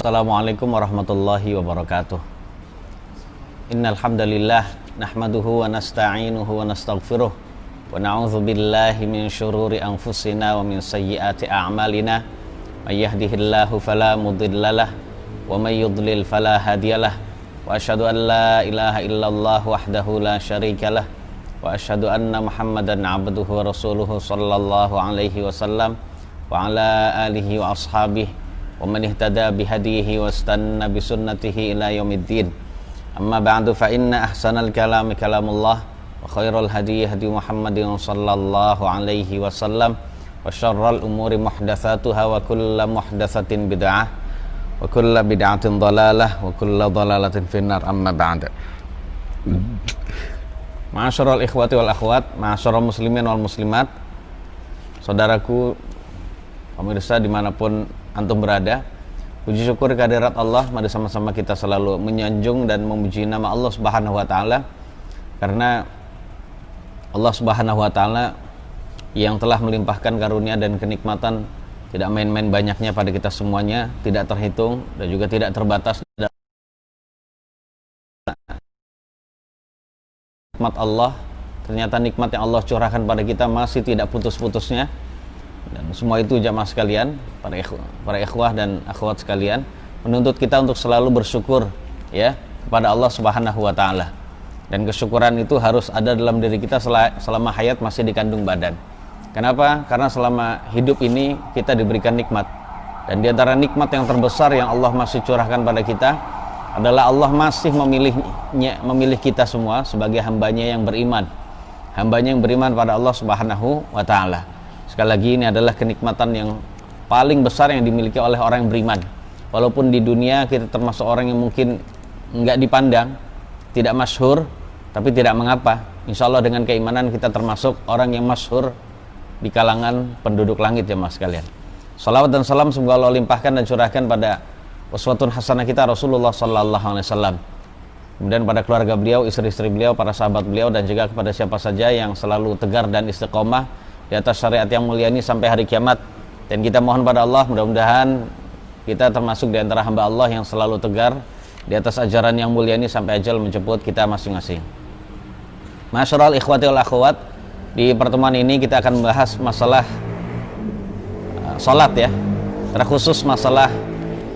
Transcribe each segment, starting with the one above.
Assalamualaikum warahmatullahi wabarakatuh. Innal hamdalillah nahmaduhu wa nasta'inuhu wa nastaghfiruh wa na'udzu billahi min syururi anfusina wa min sayyiati a'malina. May yahdihillahu fala mudhillalah wa may yudlil fala hadiyalah. Wa asyhadu an la ilaha illallah wahdahu la syarikalah wa asyhadu anna Muhammadan 'abduhu wa rasuluhu sallallahu alaihi wasallam wa ala alihi wa ashabihi wa man ihtada bihadihi wa istanna bisunnatihi ila yaumiddin. Amma ba'du, fa inna ahsanal kalami kalamullah wa khairal hadi hadi Muhammadin sallallahu alaihi wasallam wa syarral umuri muhdatsatuha wa kullu muhdatsatin bid'ah wa kullu bid'atin dhalalah wa kullu dhalalatin finnar. Amma ba'du. Ma'asyiral ikhwati wal akhwat, ma'asyiral muslimin wal muslimat, saudaraku pemirsa dimanapun antum berada, puji syukur kehadirat Allah. Mari sama-sama kita selalu menyanjung dan memuji nama Allah Subhanahu wa taala, karena Allah Subhanahu wa taala yang telah melimpahkan karunia dan kenikmatan tidak main-main banyaknya pada kita semuanya, tidak terhitung dan juga tidak terbatas. Nikmat Allah, ternyata nikmat yang Allah curahkan pada kita masih tidak putus-putusnya. Dan semua itu jamaah sekalian, para ikhwah dan akhwat sekalian, menuntut kita untuk selalu bersyukur ya kepada Allah Subhanahu wa taala. Dan kesyukuran itu harus ada dalam diri kita selama hayat masih dikandung badan. Kenapa? Karena selama hidup ini kita diberikan nikmat. Dan di antara nikmat yang terbesar yang Allah masih curahkan pada kita adalah Allah masih memilih kita semua sebagai hambanya yang beriman. Hambanya yang beriman pada Allah Subhanahu wa taala. Sekali lagi, ini adalah kenikmatan yang paling besar yang dimiliki oleh orang yang beriman. Walaupun di dunia kita termasuk orang yang mungkin enggak dipandang, tidak masyhur, tapi tidak mengapa. Insya Allah dengan keimanan kita termasuk orang yang masyhur di kalangan penduduk langit, jemaah sekalian. Salawat dan salam semoga Allah limpahkan dan curahkan pada uswatun hasanah kita Rasulullah sallallahu alaihi wasallam. Kemudian pada keluarga beliau, istri-istri beliau, para sahabat beliau, dan juga kepada siapa saja yang selalu tegar dan istiqomah di atas syariat yang mulia ini sampai hari kiamat. Dan kita mohon pada Allah, mudah-mudahan kita termasuk di antara hamba Allah yang selalu tegar di atas ajaran yang mulia ini sampai ajal menjemput kita masing-masing. Masyarul ikhwati wal akhwat, di pertemuan ini kita akan membahas masalah salat ya, terkhusus masalah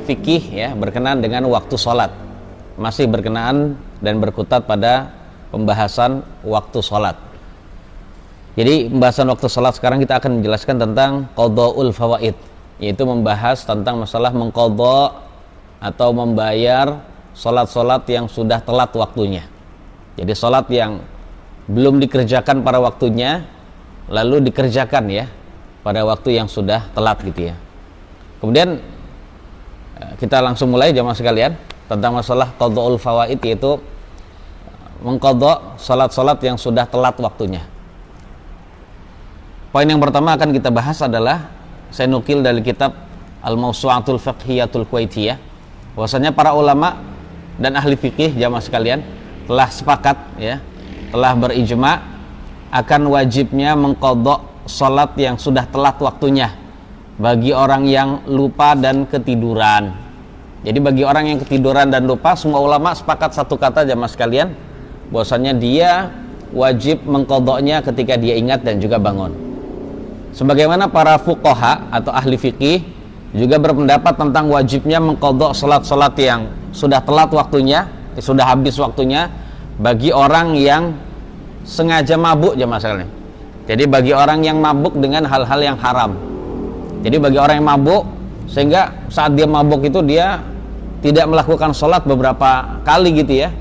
fikih ya, berkenaan dengan waktu salat. Masih berkenaan dan berkutat pada pembahasan waktu salat. Jadi pembahasan waktu salat sekarang kita akan menjelaskan tentang qadha'ul fawaid, yaitu membahas tentang masalah mengqadha atau membayar salat-salat yang sudah telat waktunya. Jadi salat yang belum dikerjakan pada waktunya lalu dikerjakan ya pada waktu yang sudah telat gitu ya. Kemudian kita langsung mulai jamaah sekalian tentang masalah qadha'ul fawaid, yaitu mengqadha salat-salat yang sudah telat waktunya. Poin yang pertama akan kita bahas adalah, saya nukil dari kitab Al-Mawsu'atul Fiqhiyatul Kuwaitiyah, bahwasanya para ulama dan ahli fikih jamaah sekalian telah sepakat ya, telah berijma akan wajibnya mengqadha salat yang sudah telat waktunya bagi orang yang lupa dan ketiduran. Jadi bagi orang yang ketiduran dan lupa, semua ulama sepakat satu kata jamaah sekalian, bahwasanya dia wajib mengqadhanya ketika dia ingat dan juga bangun. Sebagaimana para fuqaha atau ahli fikih juga berpendapat tentang wajibnya mengqadha salat-salat yang sudah telat waktunya, sudah habis waktunya bagi orang yang sengaja mabuk jemaah sekalian. Jadi bagi orang yang mabuk dengan hal-hal yang haram. Jadi bagi orang yang mabuk, sehingga saat dia mabuk itu dia tidak melakukan salat beberapa kali gitu ya,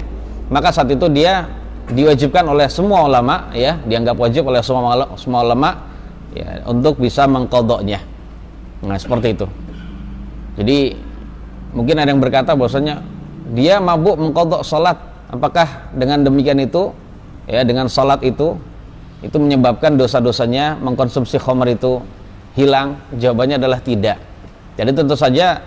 maka saat itu dia diwajibkan oleh semua ulama ya, dianggap wajib oleh semua ulama ya, untuk bisa mengqadhanya. Nah seperti itu. Jadi mungkin ada yang berkata bahwasanya dia mabuk mengqadha salat, apakah dengan demikian itu ya, dengan salat itu menyebabkan dosa-dosanya mengkonsumsi khamr itu hilang? Jawabannya adalah tidak. Jadi tentu saja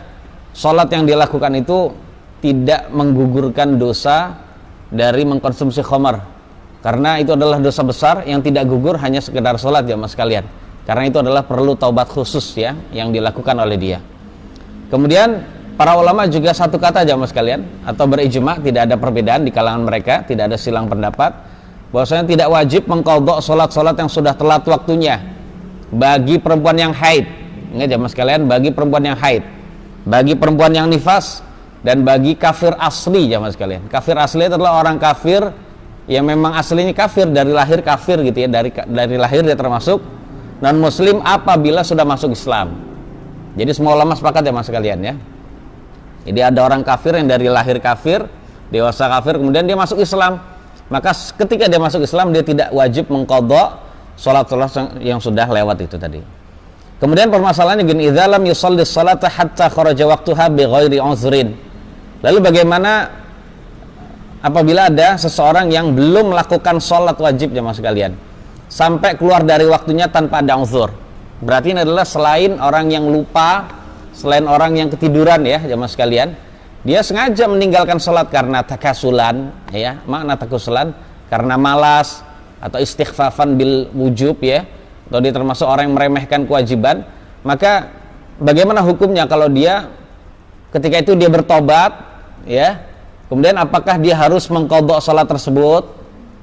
salat yang dilakukan itu tidak menggugurkan dosa dari mengkonsumsi khamr. Karena itu adalah dosa besar yang tidak gugur hanya sekedar sholat jamaah sekalian. Karena itu adalah perlu taubat khusus ya yang dilakukan oleh dia. Kemudian para ulama juga satu kata jamaah sekalian, atau berijma, tidak ada perbedaan di kalangan mereka, tidak ada silang pendapat, bahwasanya tidak wajib mengqadha salat-salat yang sudah telat waktunya bagi perempuan yang haid. Ingat jamaah sekalian, bagi perempuan yang haid, bagi perempuan yang nifas, dan bagi kafir asli jamaah sekalian. Kafir asli itu adalah orang kafir yang memang aslinya kafir, dari lahir kafir gitu ya, dari lahir dia termasuk non muslim apabila sudah masuk Islam. Jadi semua ulama sepakat jamaah sekalian ya. Jadi ada orang kafir yang dari lahir kafir, dewasa kafir, kemudian dia masuk Islam. Maka ketika dia masuk Islam, dia tidak wajib mengqadha salat-salat yang sudah lewat itu tadi. Kemudian permasalahannya gini, idza lam yusalli sholata hatta kharaja waqtuha bighairi uzrin. Lalu bagaimana apabila ada seseorang yang belum melakukan sholat wajib jamaah sekalian sampai keluar dari waktunya tanpa ada uzur? Berarti ini adalah selain orang yang lupa, selain orang yang ketiduran ya jamaah sekalian, dia sengaja meninggalkan sholat karena takasulan ya, makna takasulan karena malas atau istighfafan bil wujub ya, atau dia termasuk orang yang meremehkan kewajiban. Maka bagaimana hukumnya kalau dia ketika itu dia bertobat ya, kemudian apakah dia harus mengqadha sholat tersebut?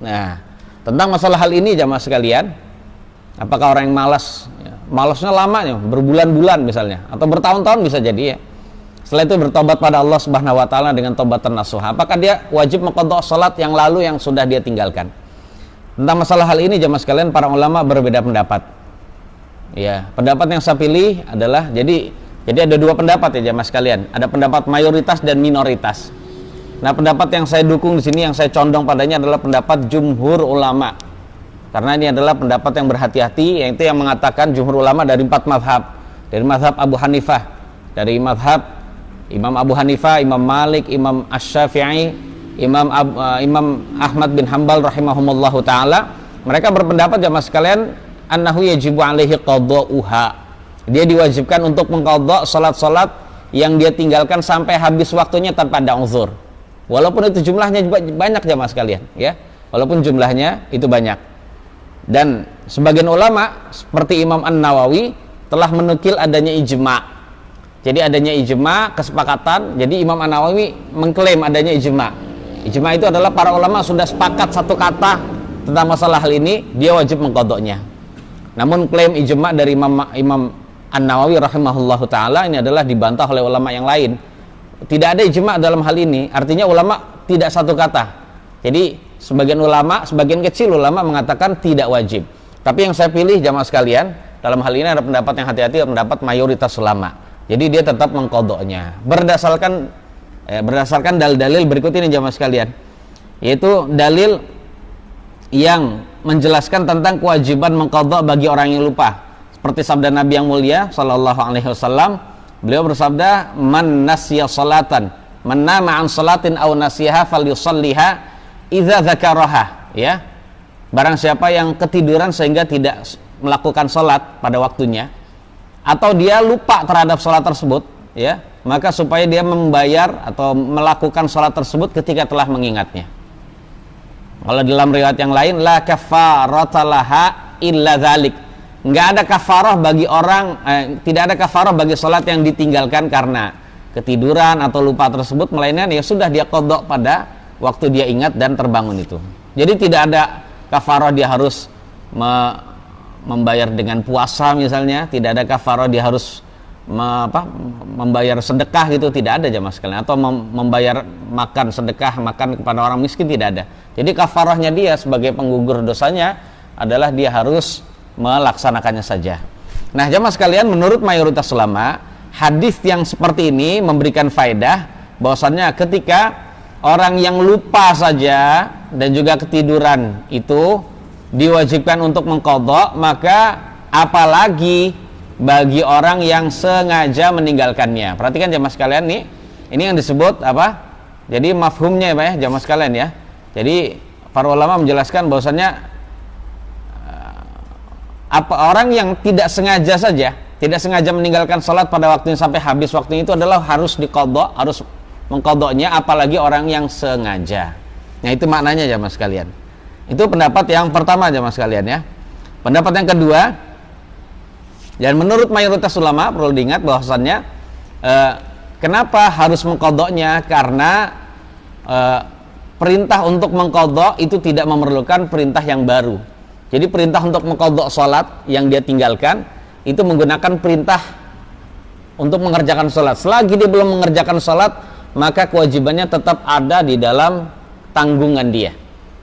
Nah, tentang masalah hal ini jamaah sekalian, apakah orang yang malas ya, malasnya lama ya, berbulan-bulan misalnya, atau bertahun-tahun bisa jadi ya, setelah itu bertobat pada Allah Subhanahu wa taala dengan taubatan nasuha, apakah dia wajib mengqadha salat yang lalu yang sudah dia tinggalkan? Tentang masalah hal ini jamaah sekalian, para ulama berbeda pendapat. Ya, pendapat yang saya pilih adalah jadi ada dua pendapat ya jamaah sekalian. Ada pendapat mayoritas dan minoritas. Nah, pendapat yang saya dukung di sini, yang saya condong padanya adalah pendapat jumhur ulama. Karena ini adalah pendapat yang berhati-hati, yaitu yang mengatakan jumhur ulama dari 4 mazhab. Dari mazhab Abu Hanifah, dari mazhab Imam Abu Hanifah, Imam Malik, Imam Asy-Syafi'i, Imam Ahmad bin Hanbal rahimahumullahu taala. Mereka berpendapat jamaah sekalian, annahu yajibu alaihi qadha'uha. Dia diwajibkan untuk mengqadha salat-salat yang dia tinggalkan sampai habis waktunya tanpa ada uzur. Walaupun itu jumlahnya banyak jamaah sekalian ya. Walaupun jumlahnya itu banyak. Dan sebagian ulama seperti Imam An-Nawawi telah menukil adanya ijma. Jadi adanya ijma, kesepakatan. Jadi Imam An-Nawawi mengklaim adanya ijma. Ijma itu adalah para ulama sudah sepakat satu kata tentang masalah hal ini, dia wajib mengqadhanya. Namun klaim ijma dari Imam An-Nawawi rahimahullahu taala ini adalah dibantah oleh ulama yang lain. Tidak ada ijma dalam hal ini, artinya ulama tidak satu kata. Jadi sebagian ulama, sebagian kecil ulama mengatakan tidak wajib. Tapi yang saya pilih jamaah sekalian, dalam hal ini ada pendapat yang hati-hati, pendapat mayoritas ulama. Jadi dia tetap mengqadhanya berdasarkan dalil-dalil berikut ini jamaah sekalian. Yaitu dalil yang menjelaskan tentang kewajiban mengqadha bagi orang yang lupa. Seperti sabda Nabi yang mulia sallallahu alaihi wasallam, beliau bersabda, "Man nasiya salatan, man nama an salatin aw nasiha falyusalliha idza dzakaraha." Ya. Barang siapa yang ketiduran sehingga tidak melakukan salat pada waktunya, atau dia lupa terhadap salat tersebut, ya, maka supaya dia membayar atau melakukan salat tersebut ketika telah mengingatnya. Kalau dalam riwayat yang lain, la kafarata laha illa dzalik. Enggak ada kafarah bagi orang, tidak ada kafarah bagi salat yang ditinggalkan karena ketiduran atau lupa tersebut, melainkan ya sudah dia qadha pada waktu dia ingat dan terbangun itu. Jadi tidak ada kafarah dia harus membayar dengan puasa misalnya, tidak ada kafarah dia harus membayar sedekah gitu, tidak ada jamaah sekalian, atau membayar makan sedekah, makan kepada orang miskin, tidak ada. Jadi kafarahnya dia sebagai penggugur dosanya adalah dia harus melaksanakannya saja. Nah jamaah sekalian, menurut mayoritas ulama, hadis yang seperti ini memberikan faedah bahwasannya ketika orang yang lupa saja dan juga ketiduran itu diwajibkan untuk mengqadha, maka apalagi bagi orang yang sengaja meninggalkannya. Perhatikan jamaah sekalian nih, ini yang disebut apa? Jadi mafhumnya ya Pak ya, jamaah sekalian ya. Jadi para ulama menjelaskan bahwasannya apa orang yang tidak sengaja saja, tidak sengaja meninggalkan sholat pada waktunya sampai habis waktunya itu adalah harus diqadha, harus mengqadhanya, apalagi orang yang sengaja. Nah itu maknanya jamaah sekalian. Itu pendapat yang pertama jamaah sekalian ya. Pendapat yang kedua, dan menurut mayoritas ulama perlu diingat bahwasannya Kenapa harus mengqadha'nya? Karena perintah untuk mengqadha' itu tidak memerlukan perintah yang baru. Jadi perintah untuk mengqadha' sholat yang dia tinggalkan itu menggunakan perintah untuk mengerjakan sholat. Selagi dia belum mengerjakan sholat, maka kewajibannya tetap ada di dalam tanggungan dia.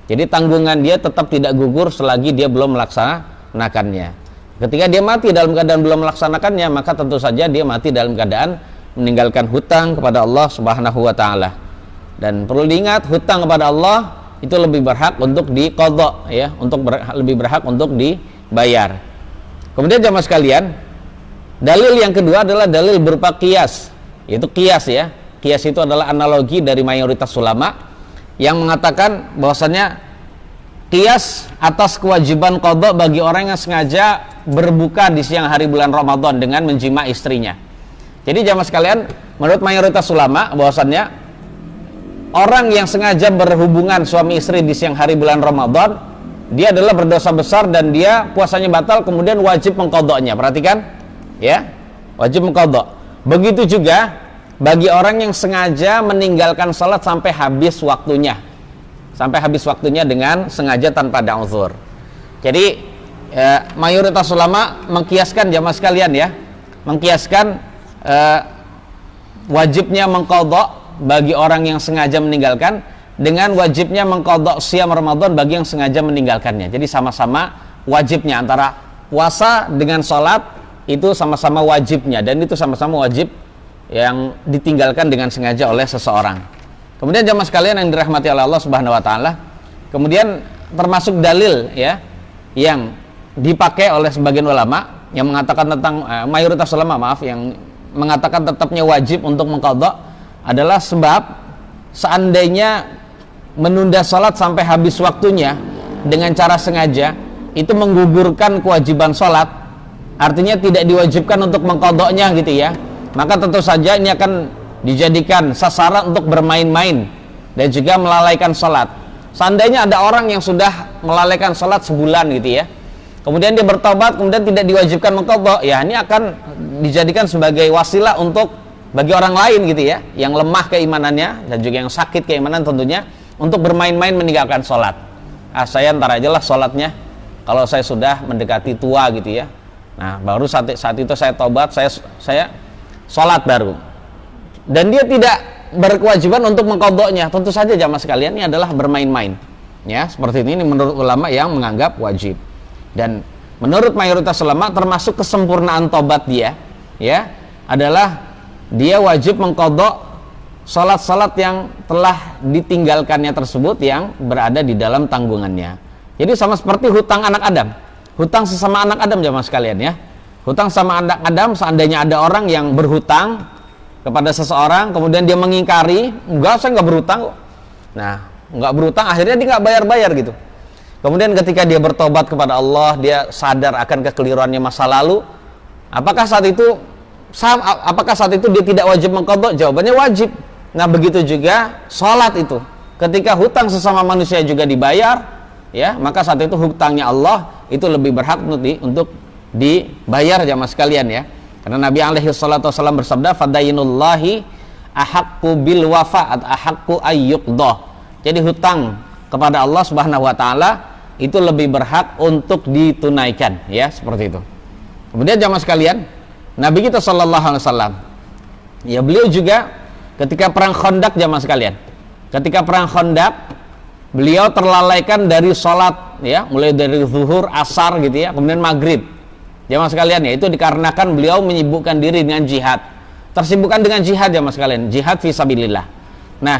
Jadi tanggungan dia tetap tidak gugur selagi dia belum melaksanakannya. Ketika dia mati dalam keadaan belum melaksanakannya, maka tentu saja dia mati dalam keadaan meninggalkan hutang kepada Allah Subhanahu wa taala. Dan perlu diingat, hutang kepada Allah itu lebih berhak untuk diqadha, ya, lebih berhak untuk dibayar. Kemudian jamaah sekalian, dalil yang kedua adalah dalil berupa qiyas, yaitu qiyas, ya. Qiyas itu adalah analogi dari mayoritas ulama yang mengatakan bahwasannya qiyas atas kewajiban qadha bagi orang yang sengaja berbuka di siang hari bulan Ramadan dengan menjima istrinya. Jadi jamaah sekalian, menurut mayoritas ulama bahwasannya orang yang sengaja berhubungan suami istri di siang hari bulan Ramadan, dia adalah berdosa besar dan dia puasanya batal, kemudian wajib mengqadha'nya. Perhatikan, ya, wajib mengqadha'. Begitu juga bagi orang yang sengaja meninggalkan sholat sampai habis waktunya, dengan sengaja tanpa ada uzur. Jadi mayoritas ulama mengkiaskan jamaah sekalian, ya, mengkiaskan wajibnya mengqadha' bagi orang yang sengaja meninggalkan dengan wajibnya mengqadha' siam Ramadan bagi yang sengaja meninggalkannya. Jadi sama-sama wajibnya, antara puasa dengan sholat itu sama-sama wajibnya, dan itu sama-sama wajib yang ditinggalkan dengan sengaja oleh seseorang. Kemudian jamaah sekalian yang dirahmati oleh Allah Subhanahu wa taala, kemudian termasuk dalil, ya, yang dipakai oleh sebagian ulama yang mengatakan tentang mayoritas ulama, yang mengatakan tetapnya wajib untuk mengqadha' adalah sebab seandainya menunda sholat sampai habis waktunya dengan cara sengaja itu menggugurkan kewajiban sholat, artinya tidak diwajibkan untuk mengqadha'nya, gitu ya, maka tentu saja ini akan dijadikan sasaran untuk bermain-main dan juga melalaikan sholat. Seandainya ada orang yang sudah melalaikan sholat sebulan, gitu ya, kemudian dia bertobat, kemudian tidak diwajibkan mengqadha', ya ini akan dijadikan sebagai wasilah untuk bagi orang lain, gitu ya, yang lemah keimanannya dan juga yang sakit keimanan tentunya, untuk bermain-main meninggalkan sholat. Saya ntar aja lah sholatnya kalau saya sudah mendekati tua, gitu ya. Nah, baru saat itu saya tobat, saya sholat baru. Dan dia tidak berkewajiban untuk mengqadha'nya. Tentu saja jamaah sekalian, ini adalah bermain-main. Ya, seperti ini menurut ulama yang menganggap wajib. Dan menurut mayoritas ulama termasuk kesempurnaan tobat dia, ya, adalah dia wajib mengqadha' salat-salat yang telah ditinggalkannya tersebut yang berada di dalam tanggungannya. Jadi sama seperti hutang anak Adam, hutang sesama anak Adam jamaah sekalian, ya. Hutang sama anak Adam, seandainya ada orang yang berhutang kepada seseorang, kemudian dia mengingkari, enggak, saya enggak berhutang kok. Nah, enggak berhutang, akhirnya dia enggak bayar-bayar, gitu. Kemudian ketika dia bertobat kepada Allah, dia sadar akan kekeliruannya masa lalu, apakah saat itu dia tidak wajib mengqadha'? Jawabannya wajib. Nah, begitu juga sholat itu, ketika hutang sesama manusia juga dibayar, ya, maka saat itu hutangnya Allah itu lebih berhak untuk dibayar jamaah sekalian, ya. Karena Nabi alaihi salatu wasallam bersabda, fadainullahi ahaqqu bil wafa, ahaqqu ayyuqdah. Jadi hutang kepada Allah Subhanahu wa taala itu lebih berhak untuk ditunaikan, ya, seperti itu. Kemudian jamaah sekalian, Nabi kita sallallahu alaihi wasallam, ya, beliau juga ketika perang Khandaq jamaah sekalian, ketika perang Khandaq beliau terlalaikan dari sholat, ya, mulai dari zuhur, asar, gitu ya, kemudian maghrib jamaah sekalian, ya, itu dikarenakan beliau menyibukkan diri dengan jihad. Tersibukkan dengan jihad jamaah sekalian, jihad fisabilillah. Nah,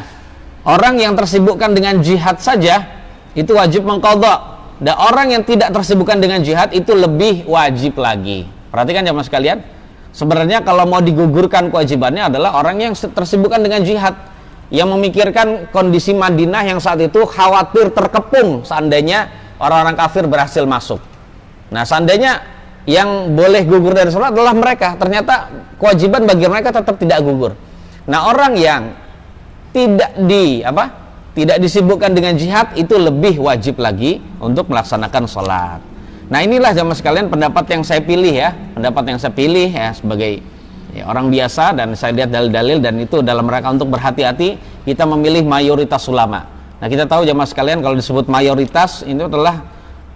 orang yang tersibukkan dengan jihad saja itu wajib mengqadha', dan orang yang tidak tersibukkan dengan jihad itu lebih wajib lagi. Perhatikan jamaah sekalian, sebenarnya kalau mau digugurkan kewajibannya adalah orang yang tersibukkan dengan jihad, yang memikirkan kondisi Madinah yang saat itu khawatir terkepung seandainya orang-orang kafir berhasil masuk. Nah, seandainya yang boleh gugur dari sholat adalah mereka, ternyata kewajiban bagi mereka tetap tidak gugur. Nah, orang yang tidak disibukkan dengan jihad itu lebih wajib lagi untuk melaksanakan sholat. Nah, inilah jamaah sekalian pendapat yang saya pilih, ya, sebagai ya, orang biasa, dan saya lihat dalil-dalil, dan itu dalam rangka untuk berhati-hati kita memilih mayoritas ulama. Nah, kita tahu jamaah sekalian, kalau disebut mayoritas itu adalah,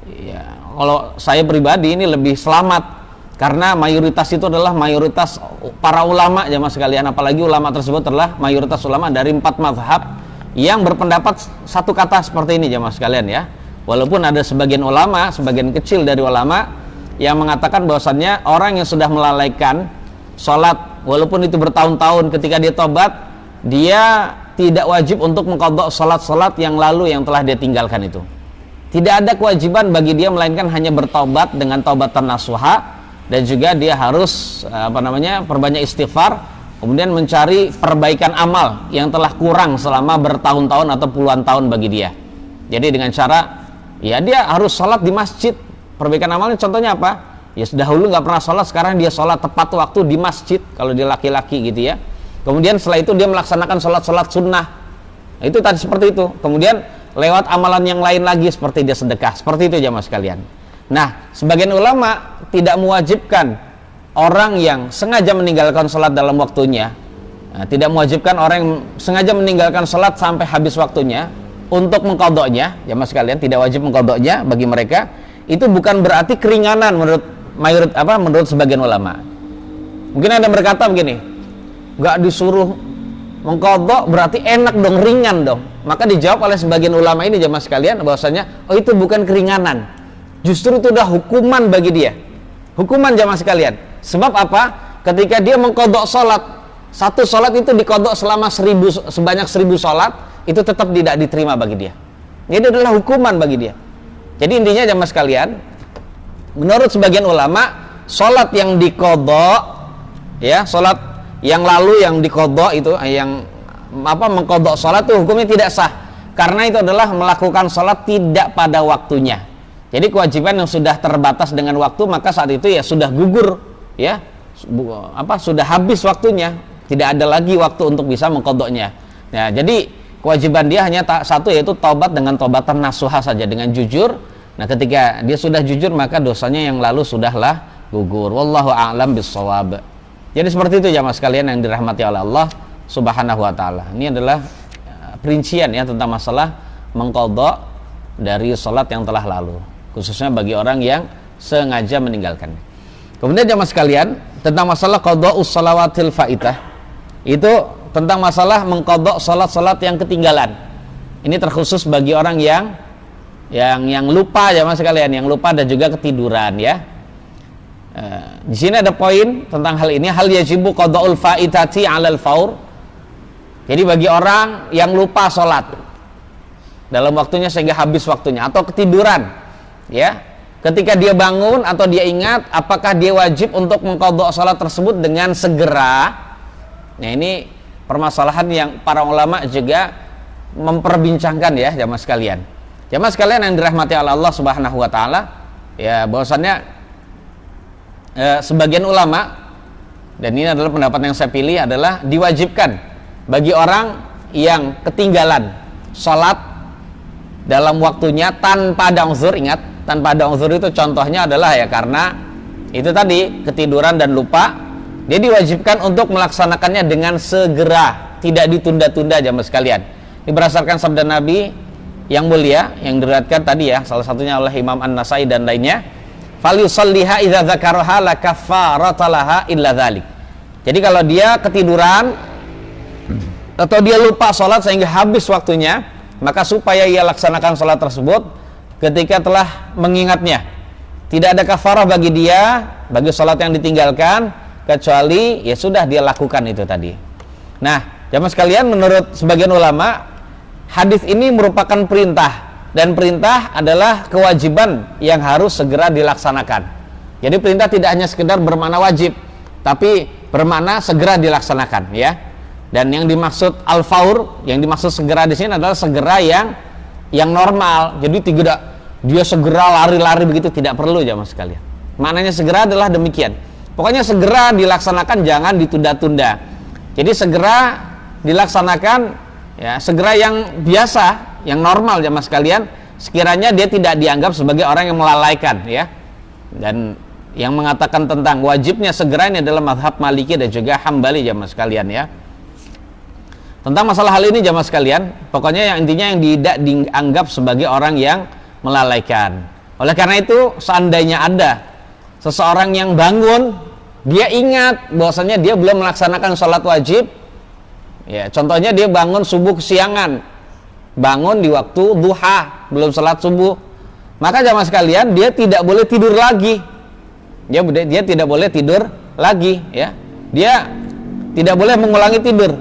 ya, kalau saya pribadi ini lebih selamat, karena mayoritas itu adalah mayoritas para ulama jamaah sekalian, apalagi ulama tersebut adalah mayoritas ulama dari 4 mazhab yang berpendapat satu kata seperti ini jamaah sekalian ya. Walaupun ada sebagian ulama, sebagian kecil dari ulama yang mengatakan bahwasannya orang yang sudah melalaikan sholat walaupun itu bertahun-tahun, ketika dia tobat, dia tidak wajib untuk mengqadha sholat-sholat yang lalu yang telah dia tinggalkan itu. Tidak ada kewajiban bagi dia, melainkan hanya bertobat dengan taubatan nasuha, dan juga dia harus perbanyak istighfar, kemudian mencari perbaikan amal yang telah kurang selama bertahun-tahun atau puluhan tahun bagi dia. Jadi dengan cara, ya, dia harus sholat di masjid. Perbaikan amalnya contohnya apa? Ya, dahulu nggak pernah sholat, sekarang dia sholat tepat waktu di masjid kalau dia laki-laki gitu ya. Kemudian setelah itu dia melaksanakan sholat-sholat sunnah. Nah, itu tadi seperti itu. Kemudian lewat amalan yang lain lagi seperti dia sedekah. Seperti itu jamaah sekalian. Nah, sebagian ulama tidak mewajibkan orang yang sengaja meninggalkan sholat dalam waktunya. Nah, tidak mewajibkan orang yang sengaja meninggalkan sholat sampai habis waktunya untuk mengqadhanya. Jamaah sekalian, tidak wajib mengqadhanya bagi mereka. Itu bukan berarti keringanan menurut sebagian ulama. Mungkin ada yang berkata begini, nggak disuruh mengqadha berarti enak dong, ringan dong. Maka dijawab oleh sebagian ulama ini jamaah sekalian bahwasanya, oh, itu bukan keringanan, justru itu udah hukuman bagi dia. Hukuman jamaah sekalian. Sebab apa? Ketika dia mengqadha sholat, satu sholat itu diqadha selama sebanyak 1000 sholat, itu tetap tidak diterima bagi dia. Ini adalah hukuman bagi dia. Jadi intinya jamaah sekalian, menurut sebagian ulama, sholat yang diqadha, ya, sholat yang lalu yang diqadha itu, yang mengqadha sholat itu hukumnya tidak sah, karena itu adalah melakukan sholat tidak pada waktunya. Jadi kewajiban yang sudah terbatas dengan waktu, maka saat itu ya sudah gugur, ya, sudah habis waktunya, tidak ada lagi waktu untuk bisa mengqadhanya. Nah, jadi kewajiban dia hanya satu, yaitu taubat dengan taubatan nasuha saja, dengan jujur. Nah, ketika dia sudah jujur, maka dosanya yang lalu sudahlah gugur. Wallahu a'lam bissawab. Jadi seperti itu jamaah sekalian yang dirahmati oleh Allah Subhanahu wa taala. Ini adalah perincian ya tentang masalah mengqadha dari salat yang telah lalu, khususnya bagi orang yang sengaja meninggalkannya. Kemudian jamaah sekalian, tentang masalah qadha'us shalawatil faitah, itu tentang masalah mengqadha salat-salat yang ketinggalan. Ini terkhusus bagi orang yang lupa jamaah sekalian, yang lupa dan juga ketiduran ya. Di sini ada poin tentang hal ini, hal yajibu qadha'ul faitati 'alal faur. Jadi bagi orang yang lupa sholat dalam waktunya sehingga habis waktunya, atau ketiduran ya, ketika dia bangun atau dia ingat, apakah dia wajib untuk mengqadha sholat tersebut dengan segera? Nah, ini permasalahan yang para ulama juga memperbincangkan ya jamaah sekalian. Jamaah sekalian yang dirahmati oleh Allah Subhanahu wa taala, ya, bahwasannya sebagian ulama, dan ini adalah pendapat yang saya pilih, adalah diwajibkan bagi orang yang ketinggalan sholat dalam waktunya tanpa ada uzur. Ingat, tanpa ada uzur itu contohnya adalah ya karena itu tadi ketiduran dan lupa, dia diwajibkan untuk melaksanakannya dengan segera, tidak ditunda-tunda jamaah sekalian. Ini berdasarkan sabda Nabi yang mulia yang diriwayatkan tadi ya, salah satunya oleh Imam An-Nasai dan lainnya, falyusalliha idza dzakaraha la kaffarata laha illa dzalik. Jadi kalau dia ketiduran atau dia lupa sholat sehingga habis waktunya, maka supaya ia laksanakan sholat tersebut ketika telah mengingatnya. Tidak ada kafarah bagi dia, bagi sholat yang ditinggalkan, kecuali ya sudah dia lakukan itu tadi. Nah, jamaah sekalian, menurut sebagian ulama, hadis ini merupakan perintah, dan perintah adalah kewajiban yang harus segera dilaksanakan. Jadi perintah tidak hanya sekedar bermakna wajib, tapi bermakna segera dilaksanakan ya. Dan yang dimaksud al-faur, yang dimaksud segera di sini adalah segera yang normal. Jadi tidak dia segera lari-lari begitu, tidak perlu jamaah sekalian. Maknanya segera adalah demikian. Pokoknya segera dilaksanakan, jangan ditunda-tunda. Jadi segera dilaksanakan ya, segera yang biasa, yang normal jamaah sekalian, sekiranya dia tidak dianggap sebagai orang yang melalaikan ya. Dan yang mengatakan tentang wajibnya segera ini adalah mazhab Maliki dan juga Hambali jamaah sekalian ya. Tentang masalah hal ini jamaah sekalian, pokoknya yang intinya yang tidak dianggap sebagai orang yang melalaikan. Oleh karena itu, seandainya ada seseorang yang bangun, dia ingat bahwasanya dia belum melaksanakan sholat wajib, ya contohnya dia bangun subuh kesiangan, bangun di waktu duha, belum sholat subuh, maka jamaah sekalian dia tidak boleh tidur lagi. Dia tidak boleh tidur lagi, ya. Dia tidak boleh mengulangi tidur.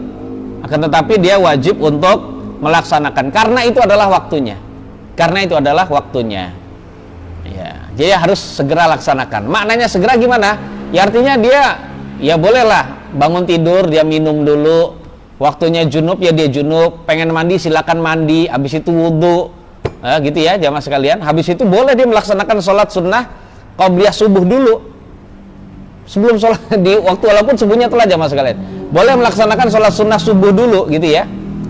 Akan tetapi dia wajib untuk melaksanakan karena itu adalah waktunya. Karena itu adalah waktunya. Ya, jadi harus segera laksanakan. Maknanya segera gimana? Ya artinya dia ya bolehlah bangun tidur, dia minum dulu. Waktunya junub ya dia junub, pengen mandi silakan mandi, habis itu wudhu. Gitu ya jamaah sekalian. Habis itu boleh dia melaksanakan sholat sunnah qabliyah subuh dulu. Sebelum sholat di waktu walaupun subuhnya telah jamaah sekalian, boleh melaksanakan sholat sunnah subuh dulu gitu ya,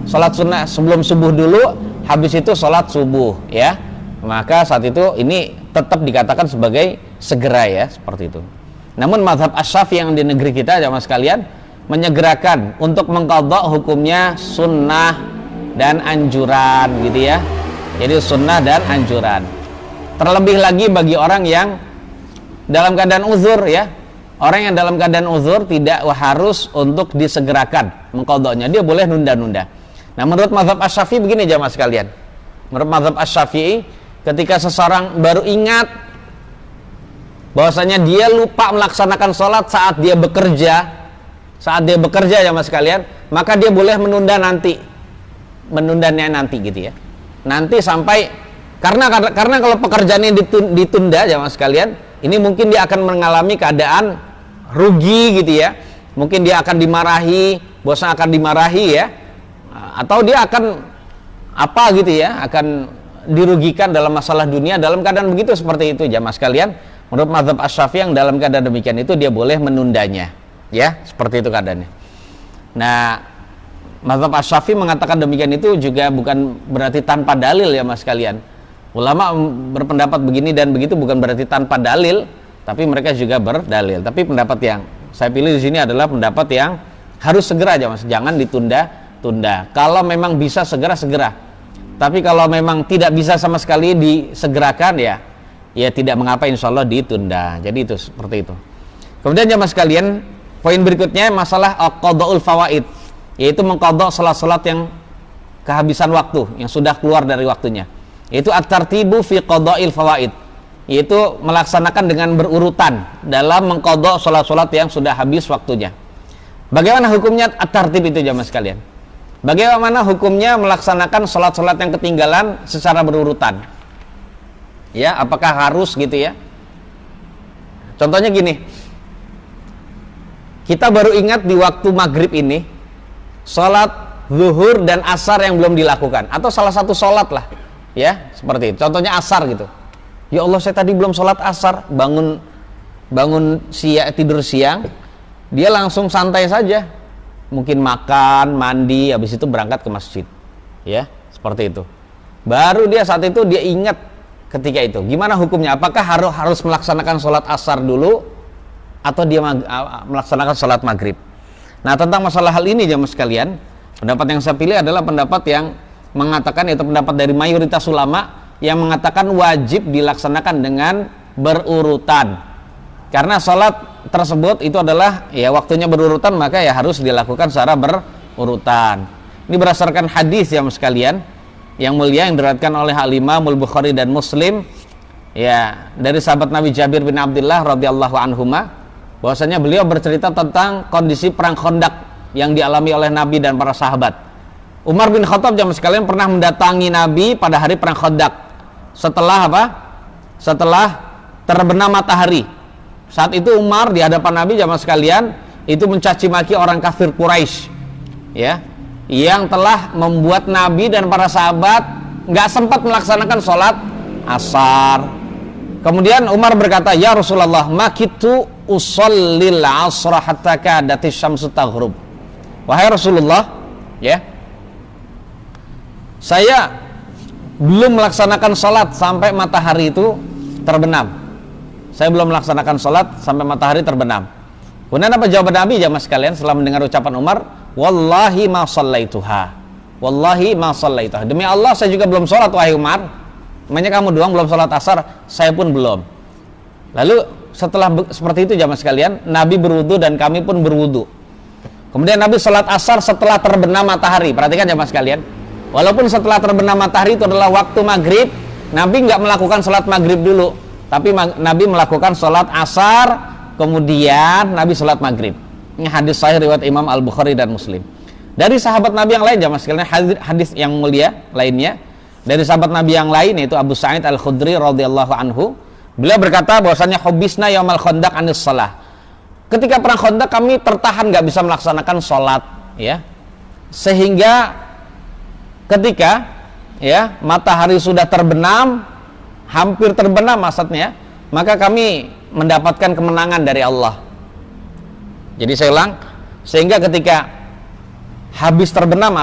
sholat sunnah sebelum subuh dulu, habis itu sholat subuh ya, maka saat itu ini tetap dikatakan sebagai segera ya, seperti itu. Namun mazhab Asy-Syafi'i yang di negeri kita jamaah sekalian menyegerakan untuk mengqadha hukumnya sunnah dan anjuran gitu ya, jadi sunnah dan anjuran. Terlebih lagi bagi orang yang dalam keadaan uzur ya. Orang yang dalam keadaan uzur tidak harus untuk disegerakan mengqadhanya, dia boleh nunda-nunda. Nah, menurut mazhab Asy-Syafi'i begini jamaah sekalian. Menurut mazhab Asy-Syafi'i, ketika seseorang baru ingat bahwasanya dia lupa melaksanakan sholat saat dia bekerja jamaah sekalian, maka dia boleh menundanya nanti gitu ya. Nanti sampai karena kalau pekerjaannya ditunda jamaah sekalian, ini mungkin dia akan mengalami keadaan rugi gitu ya, mungkin dia akan dimarahi, bosnya akan dimarahi ya, atau dia akan apa gitu ya, akan dirugikan dalam masalah dunia. Dalam keadaan begitu seperti itu jamaah sekalian, menurut mazhab Asy-Syafi'i yang dalam keadaan demikian itu dia boleh menundanya ya, seperti itu keadaannya. Nah, mazhab Asy-Syafi'i mengatakan demikian itu juga bukan berarti tanpa dalil ya mas sekalian. Ulama berpendapat begini dan begitu bukan berarti tanpa dalil, tapi mereka juga berdalil. Tapi pendapat yang saya pilih di sini adalah pendapat yang harus segera aja mas, jangan ditunda-tunda. Kalau memang bisa segera. Tapi kalau memang tidak bisa sama sekali disegerakan ya tidak mengapa insya Allah ditunda. Jadi itu seperti itu. Kemudian jamaah sekalian, poin berikutnya masalah qadha'ul fawaid, yaitu mengqadha salat-salat yang kehabisan waktu, yang sudah keluar dari waktunya. Itu at-tartibu fi qadha'il fawaid, yaitu melaksanakan dengan berurutan dalam mengqadha salat-salat yang sudah habis waktunya. Bagaimana hukumnya at-tartib itu jamaah sekalian? Bagaimana hukumnya melaksanakan salat-salat yang ketinggalan secara berurutan? Ya, apakah harus gitu ya? Contohnya gini. Kita baru ingat di waktu maghrib ini salat zuhur dan asar yang belum dilakukan, atau salah satu salat lah. Ya, seperti itu. Contohnya asar gitu. Ya Allah, saya tadi belum sholat asar, bangun tidur siang, dia langsung santai saja. Mungkin makan, mandi, habis itu berangkat ke masjid. Ya, seperti itu. Baru dia saat itu dia ingat ketika itu. Gimana hukumnya? Apakah harus melaksanakan sholat asar dulu atau dia melaksanakan sholat maghrib? Nah, tentang masalah hal ini jamaah sekalian, pendapat yang saya pilih adalah pendapat yang mengatakan, yaitu pendapat dari mayoritas ulama yang mengatakan wajib dilaksanakan dengan berurutan, karena sholat tersebut itu adalah ya waktunya berurutan, maka ya harus dilakukan secara berurutan. Ini berdasarkan hadis yang sekalian yang mulia yang diriwayatkan oleh Al-Imam Al-Bukhari dan Muslim ya, dari sahabat Nabi Jabir bin Abdullah radhiyallahu anhuma, bahwasanya beliau bercerita tentang kondisi perang Khandaq yang dialami oleh Nabi dan para sahabat. Umar bin Khattab jamaah sekalian pernah mendatangi Nabi pada hari perang Khandaq. Setelah apa? Setelah terbenam matahari. Saat itu Umar di hadapan Nabi jamaah sekalian itu mencaci maki orang kafir Quraisy, ya, yang telah membuat Nabi dan para sahabat nggak sempat melaksanakan sholat asar. Kemudian Umar berkata, ya Rasulullah, makitu usallil asra hatta kadatis syamsu taghrub. Wahai Rasulullah, ya, saya belum melaksanakan sholat sampai matahari itu terbenam. saya belum melaksanakan sholat sampai matahari terbenam. Kemudian apa jawaban Nabi jamaah sekalian setelah mendengar ucapan Umar? Wallahi ma shallaituha. Wallahi ma shallaituha. Demi Allah saya juga belum sholat wahai Umar. Namanya kamu doang belum sholat asar, saya pun belum. Lalu setelah seperti itu jamaah sekalian, Nabi berwudu dan kami pun berwudu. Kemudian Nabi sholat asar setelah terbenam matahari. Perhatikan jamaah sekalian. Walaupun setelah terbenam matahari itu adalah waktu maghrib, Nabi nggak melakukan sholat maghrib dulu, tapi Nabi melakukan sholat asar, kemudian Nabi sholat maghrib. Ini hadis sahih riwayat Imam Al-Bukhari dan Muslim. Dari sahabat Nabi yang lain jamaah sekalian, hadis yang mulia lainnya dari sahabat Nabi yang lain yaitu Abu Sa'id Al-Khudri radhiyallahu anhu. Beliau berkata bahwasanya hubisna yaumal khandaq anis shalah. Ketika perang Khandaq kami tertahan nggak bisa melaksanakan sholat, ya, sehingga ketika ya matahari sudah terbenam, hampir terbenam maksudnya, maka kami mendapatkan kemenangan dari Allah. Jadi saya ulang, sehingga ketika habis terbenam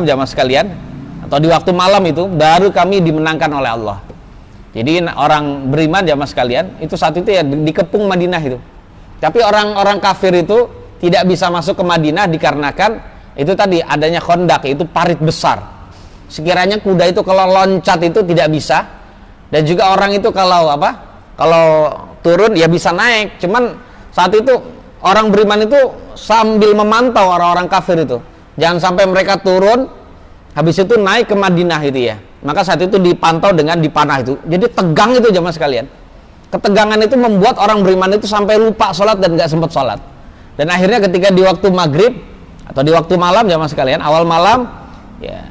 jamaah sekalian, atau di waktu malam itu baru kami dimenangkan oleh Allah. Jadi orang beriman jamaah sekalian itu saat itu ya dikepung Madinah itu. Tapi orang-orang kafir itu tidak bisa masuk ke Madinah dikarenakan itu tadi adanya Khandaq, itu parit besar. Sekiranya kuda itu kalau loncat itu tidak bisa, dan juga orang itu kalau turun ya bisa naik. Cuman saat itu orang beriman itu sambil memantau orang-orang kafir itu, jangan sampai mereka turun habis itu naik ke Madinah itu ya. Maka saat itu dipantau dengan dipanah itu. Jadi tegang itu jamaah sekalian. Ketegangan itu membuat orang beriman itu sampai lupa sholat dan nggak sempat sholat. Dan akhirnya ketika di waktu maghrib atau di waktu malam jamaah sekalian, awal malam ya,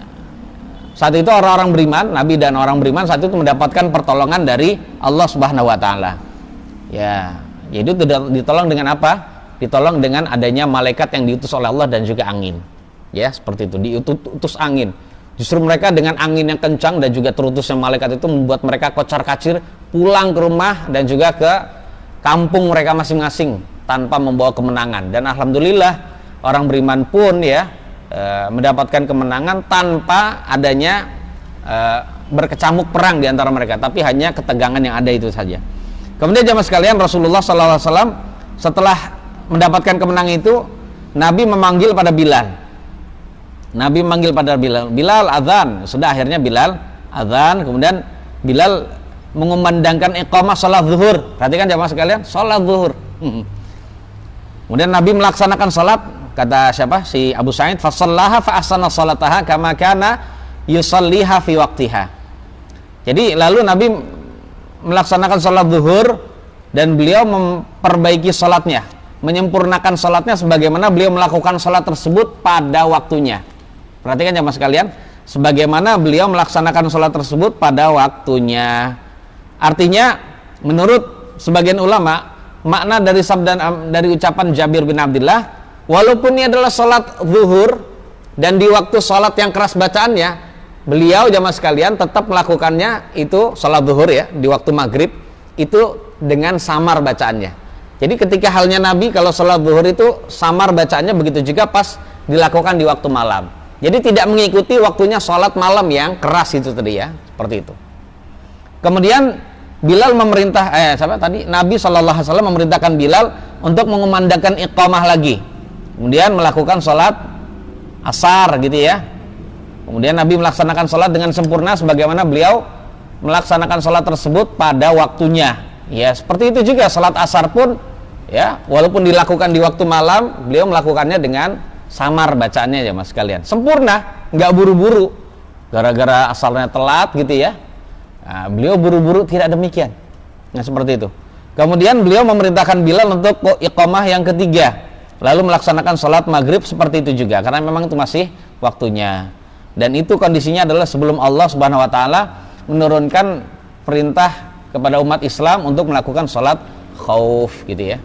saat itu orang-orang beriman, Nabi dan orang beriman saat itu mendapatkan pertolongan dari Allah Subhanahu wa taala. Ya, yaitu ditolong dengan apa? Ditolong dengan adanya malaikat yang diutus oleh Allah dan juga angin. Ya, seperti itu, diutus angin. Justru mereka dengan angin yang kencang dan juga terutusnya malaikat itu membuat mereka kocar-kacir pulang ke rumah dan juga ke kampung mereka masing-masing tanpa membawa kemenangan. Dan alhamdulillah orang beriman pun ya mendapatkan kemenangan tanpa adanya berkecamuk perang di antara mereka, tapi hanya ketegangan yang ada itu saja. Kemudian jamaah sekalian, Rasulullah SAW setelah mendapatkan kemenangan itu, Nabi memanggil pada Bilal. Nabi memanggil pada Bilal, Bilal azan. Sudah akhirnya Bilal azan, kemudian Bilal mengumandangkan iqamah salat zuhur. Perhatikan jamaah sekalian, salat zuhur. Kemudian Nabi melaksanakan salat, kata siapa? Si Abu Sa'id, fa shallaha fa ahsana salataha kama kana yusalliha fi waqtiha. Jadi lalu Nabi melaksanakan salat zuhur dan beliau memperbaiki salatnya, menyempurnakan salatnya sebagaimana beliau melakukan salat tersebut pada waktunya. Perhatikan jamaah sekalian, sebagaimana beliau melaksanakan salat tersebut pada waktunya. Artinya menurut sebagian ulama, makna dari dari ucapan Jabir bin Abdullah, walaupun ini adalah salat zuhur dan di waktu salat yang keras bacaannya, beliau jamaah sekalian tetap melakukannya itu salat zuhur ya, di waktu maghrib itu dengan samar bacaannya. Jadi ketika halnya Nabi kalau salat zuhur itu samar bacaannya, begitu juga pas dilakukan di waktu malam. Jadi tidak mengikuti waktunya salat malam yang keras itu tadi ya, seperti itu. Kemudian Bilal Nabi SAW memerintahkan Bilal untuk mengumandangkan iqamah lagi. Kemudian melakukan salat asar gitu ya. Kemudian Nabi melaksanakan salat dengan sempurna sebagaimana beliau melaksanakan salat tersebut pada waktunya. Ya, seperti itu juga salat asar pun ya, walaupun dilakukan di waktu malam, beliau melakukannya dengan samar bacaannya ya mas sekalian, sempurna, nggak buru-buru gara-gara asalnya telat gitu ya. Nah, beliau buru-buru tidak demikian. Nah, seperti itu. Kemudian beliau memerintahkan Bilal untuk iqamah yang ketiga, lalu melaksanakan sholat maghrib seperti itu juga, karena memang itu masih waktunya. Dan itu kondisinya adalah sebelum Allah Subhanahu wa taala menurunkan perintah kepada umat Islam untuk melakukan sholat khauf gitu ya.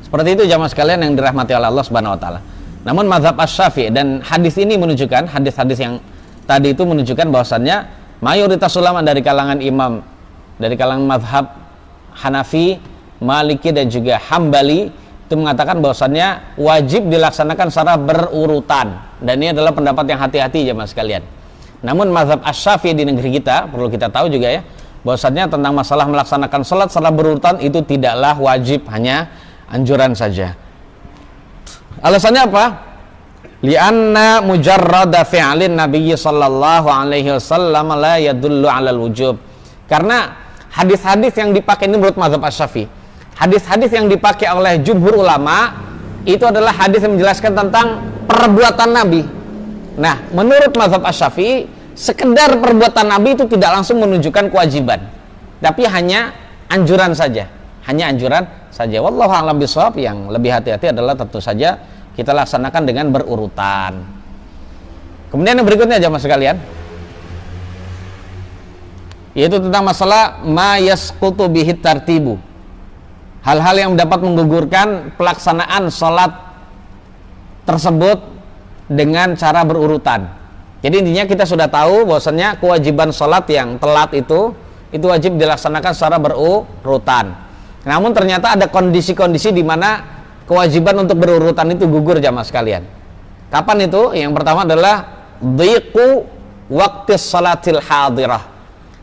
Seperti itu jamaah sekalian yang dirahmati oleh Allah Subhanahu wa taala. Namun mazhab Asy-Syafi'i dan hadis ini menunjukkan, hadis-hadis yang tadi itu menunjukkan bahwasannya mayoritas ulama dari kalangan imam, dari kalangan mazhab Hanafi, Maliki dan juga Hambali itu mengatakan bahwasannya wajib dilaksanakan secara berurutan. Dan ini adalah pendapat yang hati-hati jamaah sekalian. Namun mazhab Asy-Syafi'i di negeri kita, perlu kita tahu juga ya, bahwasannya tentang masalah melaksanakan sholat secara berurutan itu tidaklah wajib, hanya anjuran saja. Alasannya apa? Lianna mujarrada fi'lin Nabi sallallahu alaihi wasallam la yadullu 'alal wujub. Karena hadis-hadis yang dipakai ini menurut mazhab Asy-Syafi'i, hadis-hadis yang dipakai oleh jumhur ulama itu adalah hadis yang menjelaskan tentang perbuatan Nabi. Nah, menurut mazhab Asy-Syafi'i, sekedar perbuatan Nabi itu tidak langsung menunjukkan kewajiban, tapi hanya anjuran saja, hanya anjuran saja. Wallahu a'lam bishawab. Yang lebih hati-hati adalah tentu saja kita laksanakan dengan berurutan. Kemudian yang berikutnya jamaah sekalian, yaitu tentang masalah ma yasqutu bihi tartibu, hal-hal yang dapat menggugurkan pelaksanaan sholat tersebut dengan cara berurutan. Jadi intinya kita sudah tahu bahwasannya kewajiban sholat yang telat itu wajib dilaksanakan secara berurutan. Namun ternyata ada kondisi-kondisi di mana kewajiban untuk berurutan itu gugur jamaah sekalian. Kapan itu? Yang pertama adalah dhiqu waqtis salatil hadirah.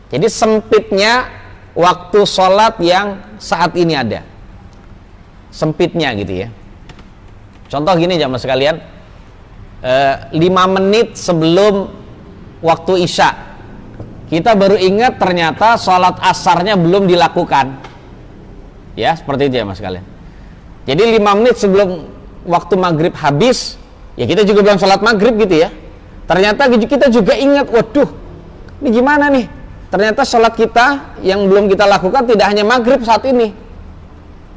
Jadi sempitnya waktu sholat yang saat ini ada, sempitnya gitu ya. Contoh gini jamaah sekalian, 5 menit sebelum waktu isya kita baru ingat ternyata sholat asarnya belum dilakukan, ya seperti itu ya mas sekalian. Jadi 5 menit sebelum waktu maghrib habis, ya kita juga belum sholat maghrib gitu ya. Ternyata kita juga ingat, waduh, ini gimana nih? Ternyata sholat kita yang belum kita lakukan tidak hanya maghrib saat ini,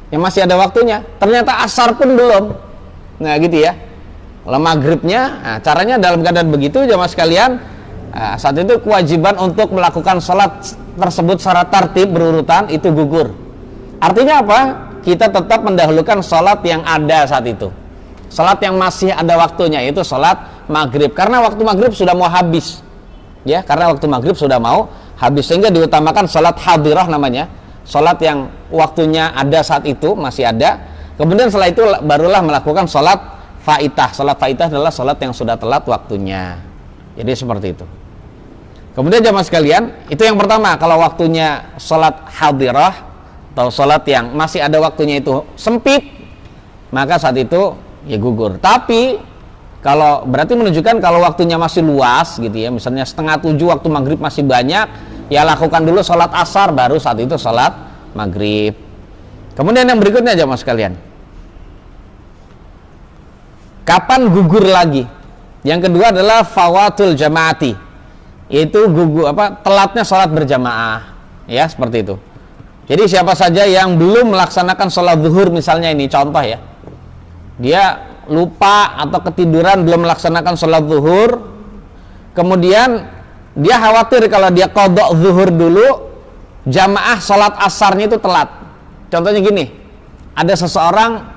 yang masih ada waktunya. Ternyata asar pun belum. Nah gitu ya. Kalau maghribnya, nah, caranya dalam keadaan begitu jamaah sekalian, saat itu kewajiban untuk melakukan sholat tersebut secara tertib berurutan itu gugur. Artinya apa? Kita tetap mendahulukan sholat yang ada saat itu, sholat yang masih ada waktunya, yaitu sholat maghrib, karena waktu maghrib sudah mau habis ya, karena waktu maghrib sudah mau habis, sehingga diutamakan sholat hadirah namanya, sholat yang waktunya ada saat itu, masih ada. Kemudian setelah itu barulah melakukan sholat faitah. Sholat faitah adalah sholat yang sudah telat waktunya. Jadi seperti itu. Kemudian jamaah sekalian, itu yang pertama, kalau waktunya sholat hadirah atau sholat yang masih ada waktunya itu sempit, maka saat itu ya gugur. Tapi kalau berarti menunjukkan kalau waktunya masih luas gitu ya, misalnya 6:30 waktu maghrib masih banyak, ya lakukan dulu sholat asar, baru saat itu sholat maghrib. Kemudian yang berikutnya jamaah sekalian, kapan gugur lagi? Yang kedua adalah fawatul jamaati, yaitu gugur telatnya sholat berjamaah, ya seperti itu. Jadi siapa saja yang belum melaksanakan sholat zuhur misalnya, ini contoh ya, dia lupa atau ketiduran belum melaksanakan sholat zuhur, kemudian dia khawatir kalau dia qadha zuhur dulu, jamaah sholat asarnya itu telat. Contohnya gini, ada seseorang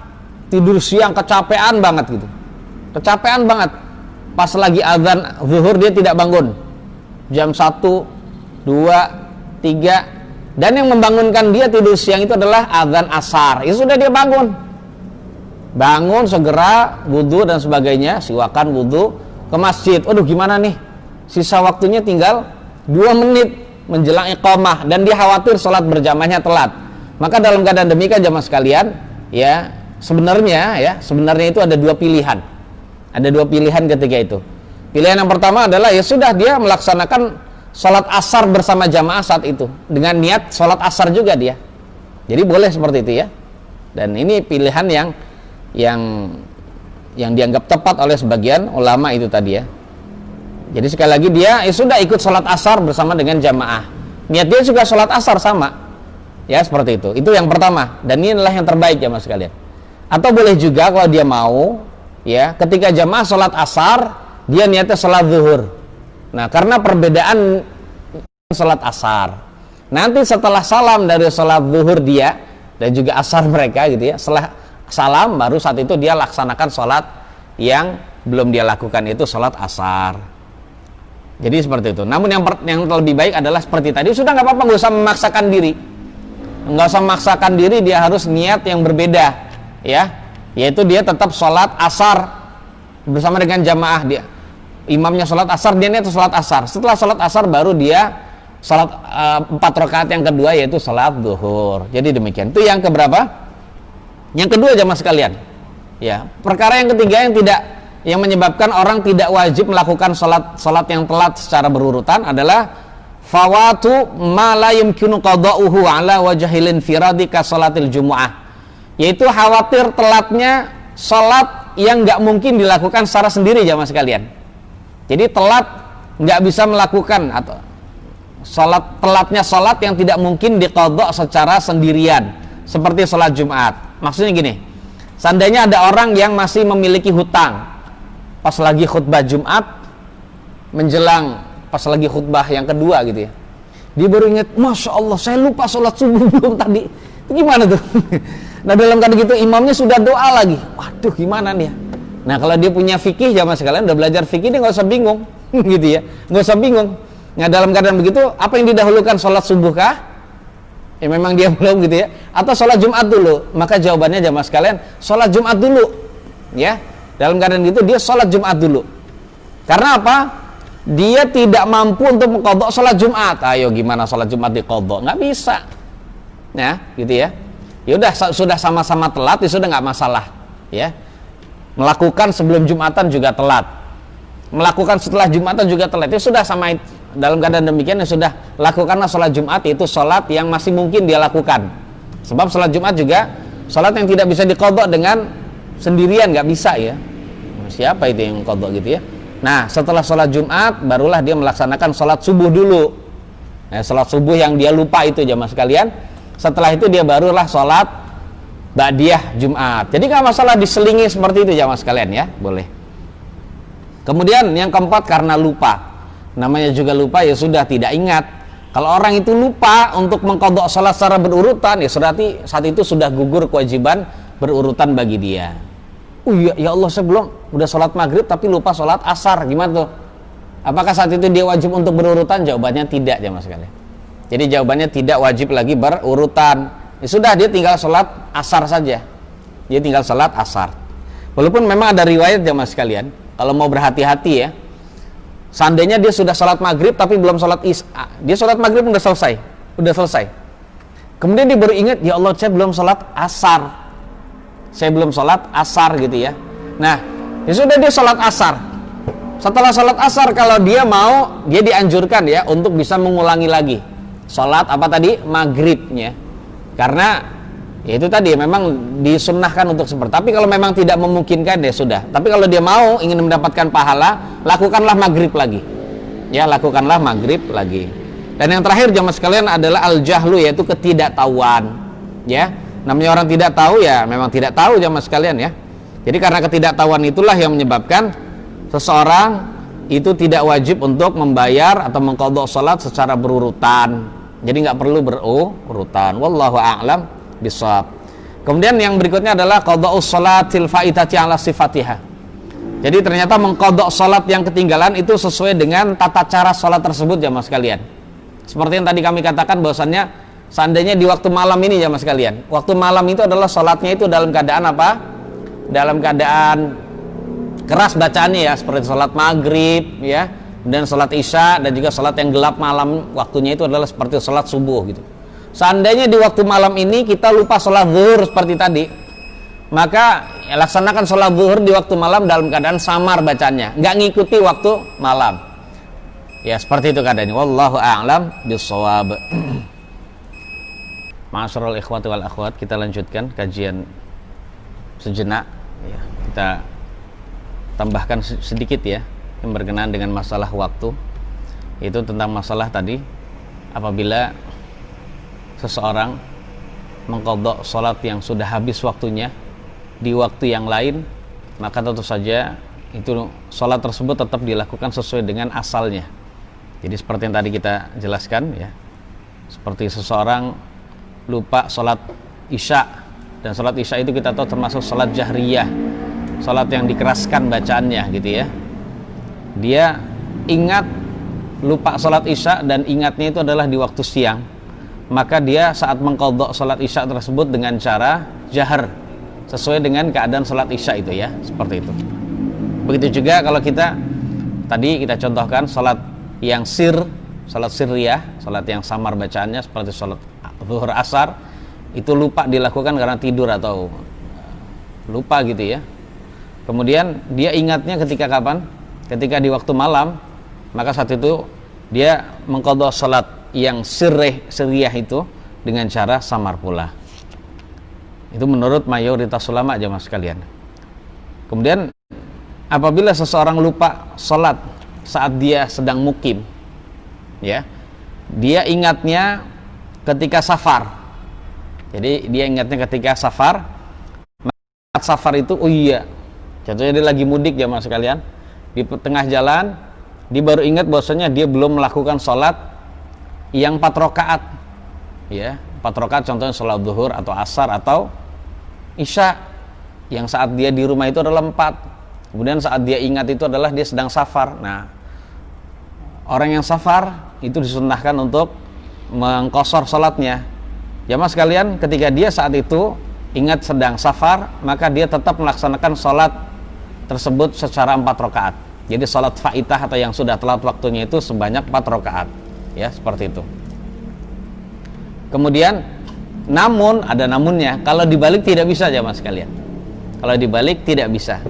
tidur siang kecapean banget gitu, kecapean banget, pas lagi azan zuhur dia tidak bangun, jam 1, 2, 3, dan yang membangunkan dia tidur siang itu adalah azan asar. Ya sudah, dia bangun segera wudhu dan sebagainya, siwakan wudhu, ke masjid. Aduh gimana nih, sisa waktunya tinggal 2 menit menjelang iqamah, dan dia khawatir sholat berjamaahnya telat. Maka dalam keadaan demikian jamaah sekalian, ya sebenarnya itu ada 2 pilihan. Ada 2 pilihan ketika itu. Pilihan yang pertama adalah ya sudah, dia melaksanakan sholat asar bersama jamaah saat itu dengan niat sholat asar juga dia. Jadi boleh seperti itu ya. Dan ini pilihan yang dianggap tepat oleh sebagian ulama itu tadi ya. Jadi sekali lagi dia sudah ikut sholat asar bersama dengan jamaah. Niat dia juga sholat asar sama. Ya seperti itu. Itu yang pertama. Dan ini adalah yang terbaik jamaah sekalian. Atau boleh juga kalau dia mau, ya ketika jamaah sholat asar, dia niatnya sholat zuhur. Nah, karena perbedaan sholat asar, nanti setelah salam dari sholat zuhur dia dan juga asar mereka gitu ya, setelah salam baru saat itu dia laksanakan sholat yang belum dia lakukan, itu sholat asar. Jadi seperti itu. Namun yang lebih baik adalah seperti tadi, sudah nggak apa-apa, nggak usah memaksakan diri, dia harus niat yang berbeda ya, yaitu dia tetap sholat asar bersama dengan jamaah dia. Imamnya sholat asar, dia niat sholat asar. Setelah sholat asar baru dia salat 4 rakaat yang kedua yaitu salat zuhur. Jadi demikian. Itu yang keberapa? Yang kedua jamaah sekalian. Ya, perkara yang ketiga yang menyebabkan orang tidak wajib melakukan salat yang telat secara berurutan adalah fawatu ma la yumkinu qada'uhu ala wajhil infiradi ka salatil jumu'ah. Yaitu khawatir telatnya salat yang nggak mungkin dilakukan secara sendiri jamaah sekalian. Jadi telat nggak bisa melakukan atau telatnya salat yang tidak mungkin diqadha secara sendirian seperti salat Jumat. Maksudnya gini, seandainya ada orang yang masih memiliki hutang pas lagi khutbah Jumat menjelang pas lagi khutbah yang kedua gitu ya, dia baru ingat, Masya Allah saya lupa sholat subuh belum tadi. Itu gimana tuh? Nah dalam keadaan gitu imamnya sudah doa lagi, waduh gimana nih ya. Nah kalau dia punya fikih jamaah sekalian, udah belajar fikih, dia nggak usah bingung gitu ya, nggak usah bingung. Nah dalam keadaan begitu apa yang didahulukan, sholat subuh kah? Ya memang dia belum gitu ya, atau sholat Jumat dulu? Maka jawabannya jamaah sekalian, sholat Jumat dulu ya. Dalam keadaan gitu dia sholat Jumat dulu. Karena apa? Dia tidak mampu untuk mengqadha sholat Jumat. Ayo gimana sholat Jumat diqadha? Nggak bisa ya gitu ya. Ya udah, sudah sama-sama telat, ya sudah nggak masalah ya. Melakukan sebelum Jumatan juga telat, melakukan setelah Jumatan juga telat, ya sudah sama itu. Dalam keadaan demikian ya sudah, lakukanlah sholat Jumat, itu sholat yang masih mungkin dia lakukan. Sebab sholat Jumat juga sholat yang tidak bisa diqadha dengan sendirian, nggak bisa ya. Siapa itu yang qadha gitu ya. Nah setelah sholat Jumat barulah dia melaksanakan sholat subuh dulu. Nah sholat subuh yang dia lupa itu jamaah sekalian, setelah itu dia barulah sholat ba'diyah Jumat. Jadi nggak masalah diselingi seperti itu jamaah sekalian ya, boleh. Kemudian yang keempat, karena lupa. Namanya juga lupa, ya sudah, tidak ingat. Kalau orang itu lupa untuk mengqadha salat secara berurutan, ya berarti saat itu sudah gugur kewajiban berurutan bagi dia. Oh iya, ya Allah saya belum, udah sholat maghrib tapi lupa sholat asar, gimana tuh? Apakah saat itu dia wajib untuk berurutan? Jawabannya tidak jamaah sekalian. Jadi jawabannya tidak wajib lagi berurutan. Ya sudah, dia tinggal sholat asar saja. Dia tinggal sholat asar. Walaupun memang ada riwayat jamaah sekalian, kalau mau berhati-hati ya, seandainya dia sudah sholat maghrib tapi belum sholat isya, dia sholat maghrib udah selesai, kemudian dia baru ingat, ya Allah saya belum sholat asar gitu ya. Nah ya sudah, dia sholat asar. Setelah sholat asar, kalau dia mau, dia dianjurkan ya untuk bisa mengulangi lagi sholat apa tadi, maghribnya, karena ya itu tadi memang disunnahkan untuk seperti. Tapi kalau memang tidak memungkinkan ya sudah. Tapi kalau dia mau ingin mendapatkan pahala, lakukanlah maghrib lagi. Ya, lakukanlah maghrib lagi. Dan yang terakhir jamaah sekalian adalah al-jahlu, yaitu ketidaktahuan. Ya, namanya orang tidak tahu ya memang tidak tahu jamaah sekalian ya. Jadi karena ketidaktahuan itulah yang menyebabkan seseorang itu tidak wajib untuk membayar atau mengqadha salat secara berurutan. Jadi nggak perlu berurutan. Wallahu a'lam bisawab. Kemudian yang berikutnya adalah qadha'us shalatil faitati ala sifatiha. Jadi ternyata mengqadha salat yang ketinggalan itu sesuai dengan tata cara salat tersebut jamaah sekalian. Seperti yang tadi kami katakan bahwasannya seandainya di waktu malam ini jamaah sekalian, waktu malam itu adalah salatnya itu dalam keadaan apa? Dalam keadaan keras bacaannya ya, seperti salat maghrib ya, dan salat isya, dan juga salat yang gelap malam waktunya itu adalah seperti salat subuh gitu. Seandainya di waktu malam ini kita lupa sholat zuhur seperti tadi, maka ya, laksanakan sholat zuhur di waktu malam dalam keadaan samar bacanya, nggak ngikuti waktu malam. Ya seperti itu keadaannya. Wallahu a'lam bishawab. Ma'asyiral ikhwati wal akhwat, kita lanjutkan kajian sejenak. Ya, kita tambahkan sedikit ya yang berkenaan dengan masalah waktu. Itu tentang masalah tadi, apabila seseorang mengqadha salat yang sudah habis waktunya di waktu yang lain, maka tentu saja itu salat tersebut tetap dilakukan sesuai dengan asalnya. Jadi seperti yang tadi kita jelaskan ya, seperti seseorang lupa salat isya, dan salat isya itu kita tahu termasuk salat jahriyah, salat yang dikeraskan bacaannya gitu ya. Dia ingat lupa salat isya dan ingatnya itu adalah di waktu siang, maka dia saat mengqadha salat isya tersebut dengan cara jahar sesuai dengan keadaan salat isya itu ya, seperti itu. Begitu juga kalau kita tadi kita contohkan salat yang sir, salat sirriyah, salat yang samar bacaannya seperti salat zuhur asar, itu lupa dilakukan karena tidur atau lupa gitu ya. Kemudian dia ingatnya ketika kapan? Ketika di waktu malam, maka saat itu dia mengqadha salat yang sirriyah itu dengan cara samar pula. Itu menurut mayoritas ulama jamaah sekalian. Kemudian apabila seseorang lupa salat saat dia sedang mukim, ya, dia ingatnya ketika safar. Jadi dia ingatnya ketika safar. Saat safar itu, oh iya, contohnya dia lagi mudik jamaah sekalian, di tengah jalan dia baru ingat bahwasanya dia belum melakukan salat yang 4 rakaat, ya, 4 rakaat contohnya salat zuhur atau asar atau isya, yang saat dia di rumah itu adalah 4. Kemudian saat dia ingat itu adalah dia sedang safar. Nah, orang yang safar itu disunnahkan untuk mengqashar salatnya. Jamaah sekalian, ketika dia saat itu ingat sedang safar, maka dia tetap melaksanakan salat tersebut secara 4 rakaat. Jadi salat faitah atau yang sudah telat waktunya itu sebanyak 4 rakaat. Ya, seperti itu. Kemudian namun ada namunnya, kalau dibalik tidak bisa jamaah sekalian. Kalau dibalik tidak bisa.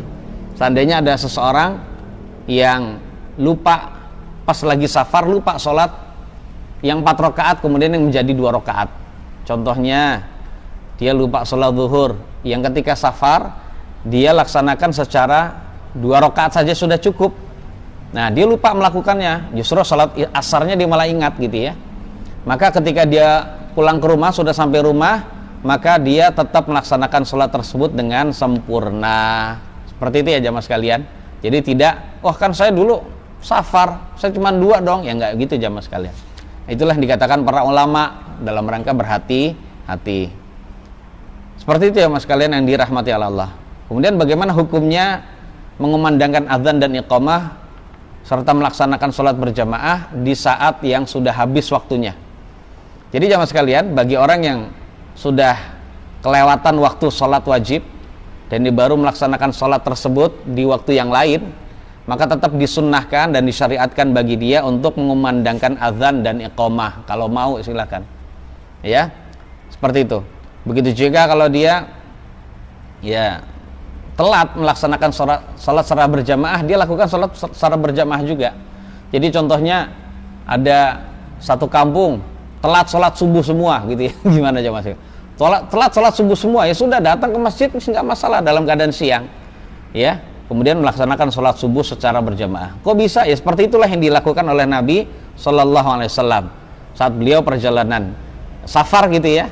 Seandainya ada seseorang yang lupa pas lagi safar, lupa sholat yang 4 rakaat kemudian yang menjadi 2 rakaat. Contohnya dia lupa sholat zuhur yang ketika safar dia laksanakan secara 2 rakaat saja sudah cukup. Nah, dia lupa melakukannya, justru sholat asarnya dia malah ingat gitu ya. Maka ketika dia pulang ke rumah, sudah sampai rumah, maka dia tetap melaksanakan sholat tersebut dengan sempurna. Seperti itu ya jamaah sekalian. Jadi tidak, wah kan saya dulu safar, saya cuma 2 dong, ya enggak gitu jamaah sekalian. Itulah yang dikatakan para ulama dalam rangka berhati-hati. Seperti itu ya jamaah sekalian yang dirahmati Allah. Kemudian bagaimana hukumnya mengumandangkan azan dan iqamah serta melaksanakan sholat berjamaah di saat yang sudah habis waktunya. Jadi jamaah sekalian, bagi orang yang sudah kelewatan waktu sholat wajib dan dia baru melaksanakan sholat tersebut di waktu yang lain, maka tetap disunnahkan dan disyariatkan bagi dia untuk mengumandangkan azan dan iqamah. Kalau mau silakan, ya, seperti itu. Begitu juga kalau dia ya telat melaksanakan sholat secara berjamaah, dia lakukan sholat secara berjamaah juga. Jadi contohnya ada satu kampung telat sholat subuh semua gitu ya. Gimana aja mas? Telat sholat subuh semua, ya sudah datang ke masjid nggak masalah dalam keadaan siang, ya. Kemudian melaksanakan sholat subuh secara berjamaah. Kok bisa? Ya seperti itulah yang dilakukan oleh Nabi Shallallahu Alaihi Wasallam saat beliau perjalanan safar gitu ya.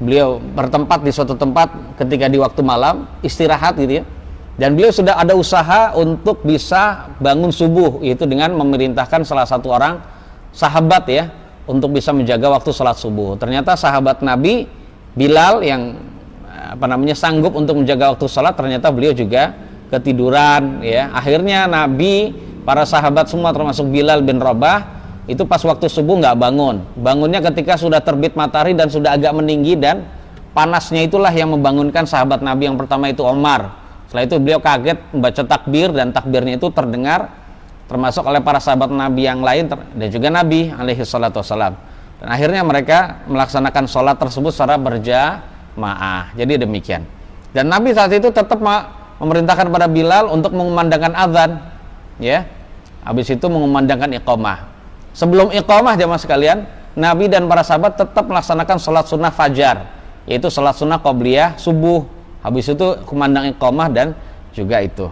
Beliau bertempat di suatu tempat ketika di waktu malam istirahat gitu ya. Dan beliau sudah ada usaha untuk bisa bangun subuh, yaitu dengan memerintahkan salah satu orang sahabat ya untuk bisa menjaga waktu sholat subuh. Ternyata sahabat Nabi Bilal yang sanggup untuk menjaga waktu sholat, ternyata beliau juga ketiduran ya. Akhirnya Nabi, para sahabat semua termasuk Bilal bin Rabah itu pas waktu subuh nggak bangun. Bangunnya ketika sudah terbit matahari dan sudah agak meninggi, dan panasnya itulah yang membangunkan sahabat Nabi yang pertama itu Omar. Setelah itu beliau kaget membaca takbir, dan takbirnya itu terdengar termasuk oleh para sahabat Nabi yang lain dan juga Nabi alaihi salatu wassalam. Dan akhirnya mereka melaksanakan sholat tersebut secara berjamaah. Jadi demikian. Dan Nabi saat itu tetap memerintahkan pada Bilal untuk mengumandangkan azan, ya. Habis itu mengumandangkan iqamah. Sebelum iqamah jamaah sekalian, Nabi dan para sahabat tetap melaksanakan sholat sunnah fajar, yaitu sholat sunnah qobliyah subuh. Habis itu kumandang iqamah dan juga itu.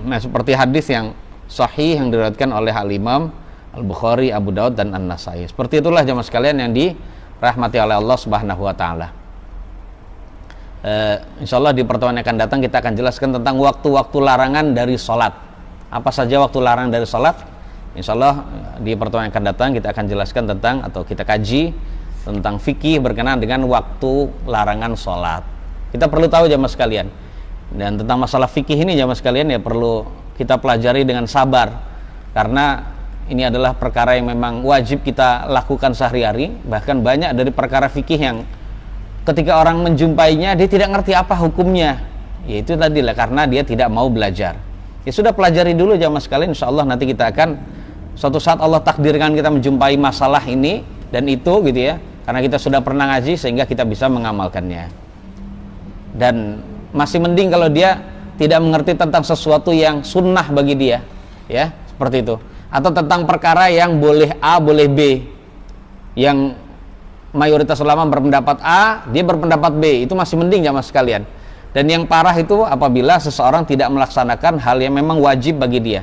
Nah, seperti hadis yang sahih yang diriwayatkan oleh Al-Imam Al-Bukhari, Abu Daud dan An-Nasai. Seperti itulah jamaah sekalian yang dirahmati oleh Allah Subhanahu wa taala. Insyaallah di pertemuan yang akan datang kita akan jelaskan tentang waktu-waktu larangan dari salat. Apa saja waktu larangan dari salat? Insyaallah di pertemuan yang akan datang kita akan jelaskan tentang, atau kita kaji tentang fikih berkenaan dengan waktu larangan salat. Kita perlu tahu jamaah sekalian. Dan tentang masalah fikih ini jamaah sekalian ya perlu kita pelajari dengan sabar, karena ini adalah perkara yang memang wajib kita lakukan sehari-hari. Bahkan banyak dari perkara fikih yang ketika orang menjumpainya dia tidak ngerti apa hukumnya, yaitu tadi lah karena dia tidak mau belajar. Ya sudah, pelajari dulu jamaah sekalian, insyaallah nanti kita akan suatu saat Allah takdirkan kita menjumpai masalah ini dan itu gitu ya, karena kita sudah pernah ngaji sehingga kita bisa mengamalkannya. Dan masih mending kalau dia tidak mengerti tentang sesuatu yang sunnah bagi dia, ya seperti itu, atau tentang perkara yang boleh A boleh B, yang mayoritas ulama berpendapat A, dia berpendapat B, itu masih mending jamaah sekalian. Dan yang parah itu apabila seseorang tidak melaksanakan hal yang memang wajib bagi dia.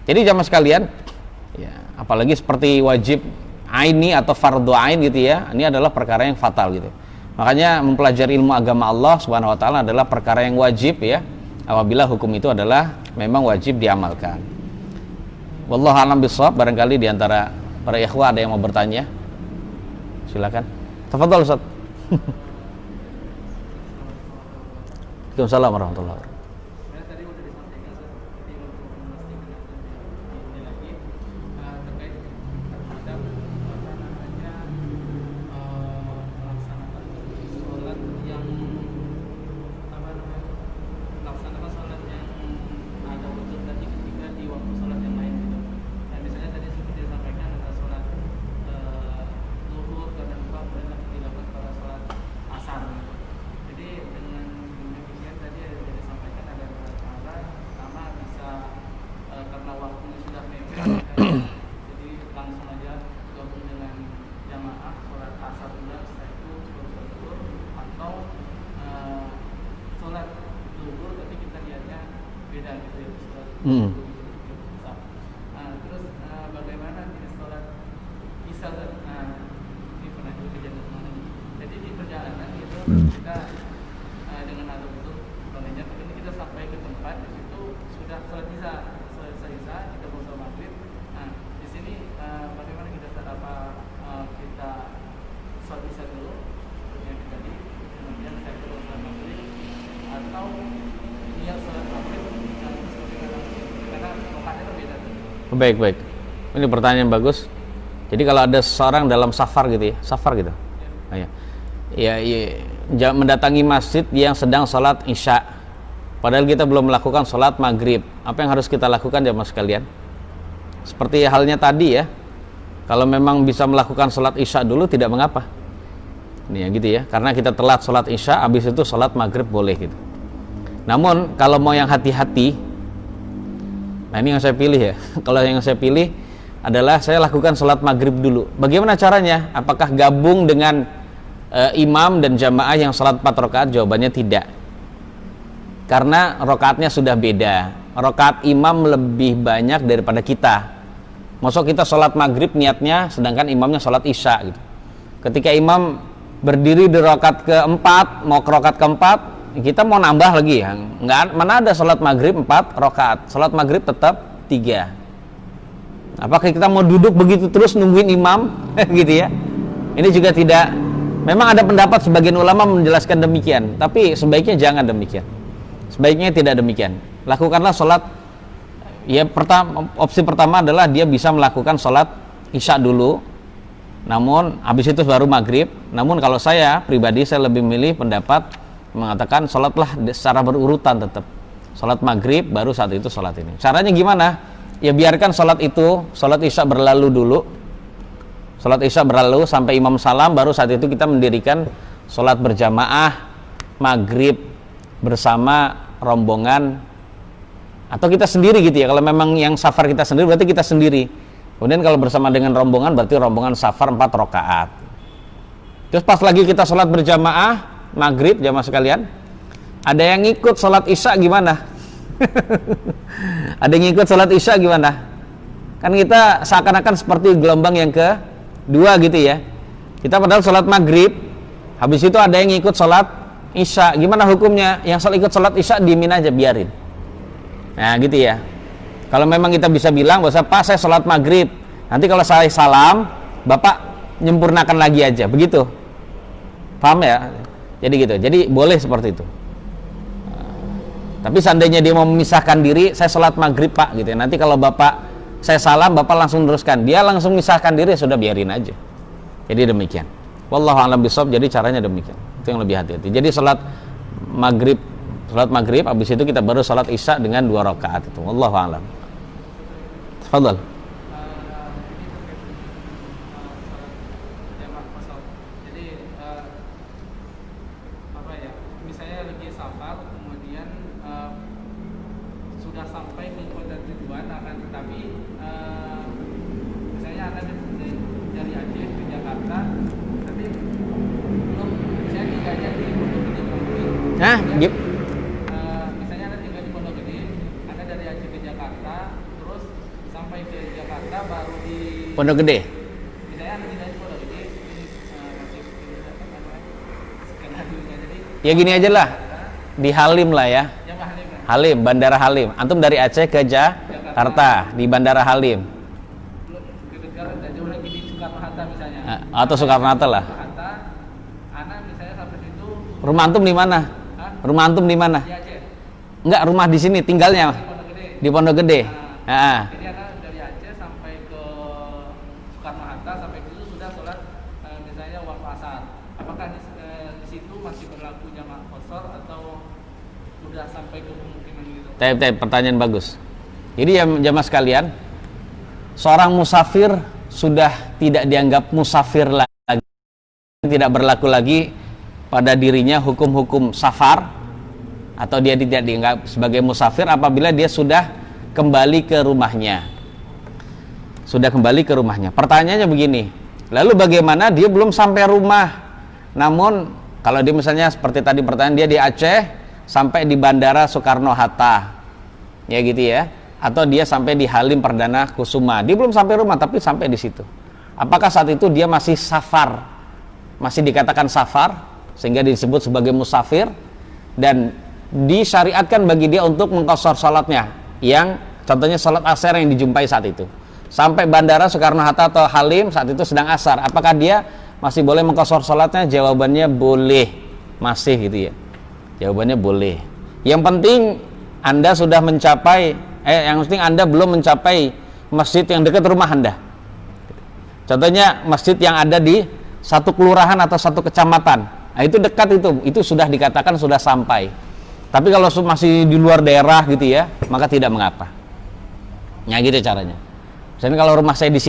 Jadi jamaah sekalian, ya, apalagi seperti wajib aini atau fardhu ain gitu ya, ini adalah perkara yang fatal gitu. Makanya mempelajari ilmu agama Allah Subhanahu wa taala adalah perkara yang wajib ya, apabila hukum itu adalah memang wajib diamalkan. Wallahu a'lam bishawab. Barangkali di antara para ikhwah ada yang mau bertanya. Silakan. Tafadhol Ustaz. Waalaikumsalam warahmatullahi wabarakatuh. Terus bagaimana di sholat isya? Ini pernah juga kejadian kemana? Jadi di perjalanan itu kita dengan ada betul planenya, tapi kita sampai ke tempat di situ sudah sholat isya, kita mau sholat maghrib. Nah di sini bagaimana kita kita sholat isya dulu, yang tadi kemudian saya terus sholat maghrib atau niat sholat maghrib. Baik. Ini pertanyaan bagus. Jadi kalau ada seseorang dalam safar gitu ya, mendatangi masjid yang sedang sholat isya, padahal kita belum melakukan sholat maghrib, apa yang harus kita lakukan jamaah sekalian? Seperti halnya tadi ya, kalau memang bisa melakukan sholat isya dulu tidak mengapa. Ini ya gitu ya, karena kita telat sholat isya, habis itu sholat maghrib boleh gitu. Namun kalau mau yang hati-hati, nah ini yang saya pilih ya. Kalau yang saya pilih adalah saya lakukan sholat maghrib dulu. Bagaimana caranya? Apakah gabung dengan imam dan jamaah yang sholat 4 rakaat? Jawabannya tidak. Karena rakaatnya sudah beda. Rakaat imam lebih banyak daripada kita. Maksud kita sholat maghrib niatnya, sedangkan imamnya sholat isya gitu. Ketika imam berdiri di rakaat keempat, mau ke rakaat keempat, kita mau nambah lagi ya, mana ada sholat maghrib 4 rakaat, sholat maghrib tetap 3. Apakah kita mau duduk begitu terus nungguin imam gitu ya? Ini juga tidak. Memang ada pendapat sebagian ulama menjelaskan demikian, tapi sebaiknya jangan demikian. Sebaiknya tidak demikian. Lakukanlah sholat ya, opsi pertama adalah dia bisa melakukan sholat isya dulu, namun habis itu baru maghrib. Namun kalau saya pribadi, saya lebih milih pendapat mengatakan sholatlah secara berurutan, tetap sholat maghrib baru saat itu sholat ini. Caranya gimana? Ya biarkan sholat isya berlalu dulu, sholat isya berlalu sampai imam salam, baru saat itu kita mendirikan sholat berjamaah maghrib bersama rombongan atau kita sendiri gitu ya. Kalau memang yang safar kita sendiri berarti kita sendiri, kemudian kalau bersama dengan rombongan berarti rombongan safar 4 rakaat. Terus pas lagi kita sholat berjamaah maghrib jamaah sekalian, ada yang ikut sholat isya gimana? Ada yang ikut sholat isya gimana? Kan kita seakan-akan seperti gelombang yang kedua gitu ya. Kita padahal sholat maghrib, habis itu ada yang ikut sholat isya, gimana hukumnya? Yang ikut sholat isya diemin aja, biarin. Nah gitu ya. Kalau memang kita bisa bilang bahwa Pak saya sholat maghrib, nanti kalau saya salam Bapak nyempurnakan lagi aja, begitu. Paham ya? Jadi gitu, jadi boleh seperti itu. Tapi seandainya dia mau memisahkan diri, saya sholat maghrib Pak gitu ya. Nanti kalau Bapak saya salam, Bapak langsung teruskan. Dia langsung misahkan diri, sudah biarin aja. Jadi demikian. Wallahu a'lam bishawab. Jadi caranya demikian. Itu yang lebih hati-hati. Jadi sholat maghrib, habis itu kita baru sholat isya dengan 2 rakaat itu. Wallahu a'lam. Tafadhol. tapi misalnya ada dari Aceh ke Jakarta, tapi belum saya tinggalnya di Pondok Gede Bangkuli. Nah, Misalnya ada tinggal di Pondok Gede, ada dari Aceh ke Jakarta, terus sampai ke Jakarta baru di Pondok Gede. misalnya ada tinggal di Pondok Gede, ini masih apa namanya skenario-nya. Jadi Ya gini aja lah, di Halim lah ya. yang Halim kan? Halim, Bandara Halim. Antum dari Aceh ke Jakarta di Bandara Halim. Dekat jauh lagi di Soekarno Hatta misalnya. Atau Soekarno Hatta lah. Hatta, anak misalnya sampai situ, Rumah antum di mana? Hah? Rumah antum di mana? di Aceh, Enggak, rumah di sini tinggalnya di Pondok Gede. di Pondok Gede. Ah. Jadi anak dari Aceh sampai ke Soekarno Hatta, sampai situ sudah sholat misalnya waktu asar. Apakah di situ masih berlaku jamaah qashar atau sudah sampai ke pemukiman gitu? Pertanyaan bagus. Jadi ya jamaah sekalian, seorang musafir sudah tidak dianggap musafir lagi, tidak berlaku lagi pada dirinya hukum-hukum safar, atau dia tidak dianggap sebagai musafir apabila dia sudah kembali ke rumahnya. Sudah kembali ke rumahnya. Pertanyaannya begini, lalu bagaimana dia belum sampai rumah? Namun kalau dia misalnya seperti tadi pertanyaan, dia di Aceh sampai di Bandara Soekarno Hatta, ya gitu ya, atau dia sampai di Halim Perdana Kusuma, dia belum sampai rumah tapi sampai di situ. Apakah saat itu dia masih safar, masih dikatakan safar sehingga disebut sebagai musafir, dan disyariatkan bagi dia untuk mengqashar salatnya, yang contohnya salat asar yang dijumpai saat itu sampai Bandara Soekarno Hatta atau Halim saat itu sedang asar, apakah dia masih boleh mengqashar salatnya? Jawabannya boleh, masih gitu ya, jawabannya boleh. Yang penting Anda sudah mencapai yang penting Anda belum mencapai masjid yang dekat rumah Anda. Contohnya masjid yang ada di satu kelurahan atau satu kecamatan, nah itu dekat, itu sudah dikatakan sudah sampai. Tapi kalau masih di luar daerah gitu ya, maka tidak mengapa. Nah gitu caranya. Misalnya kalau rumah saya di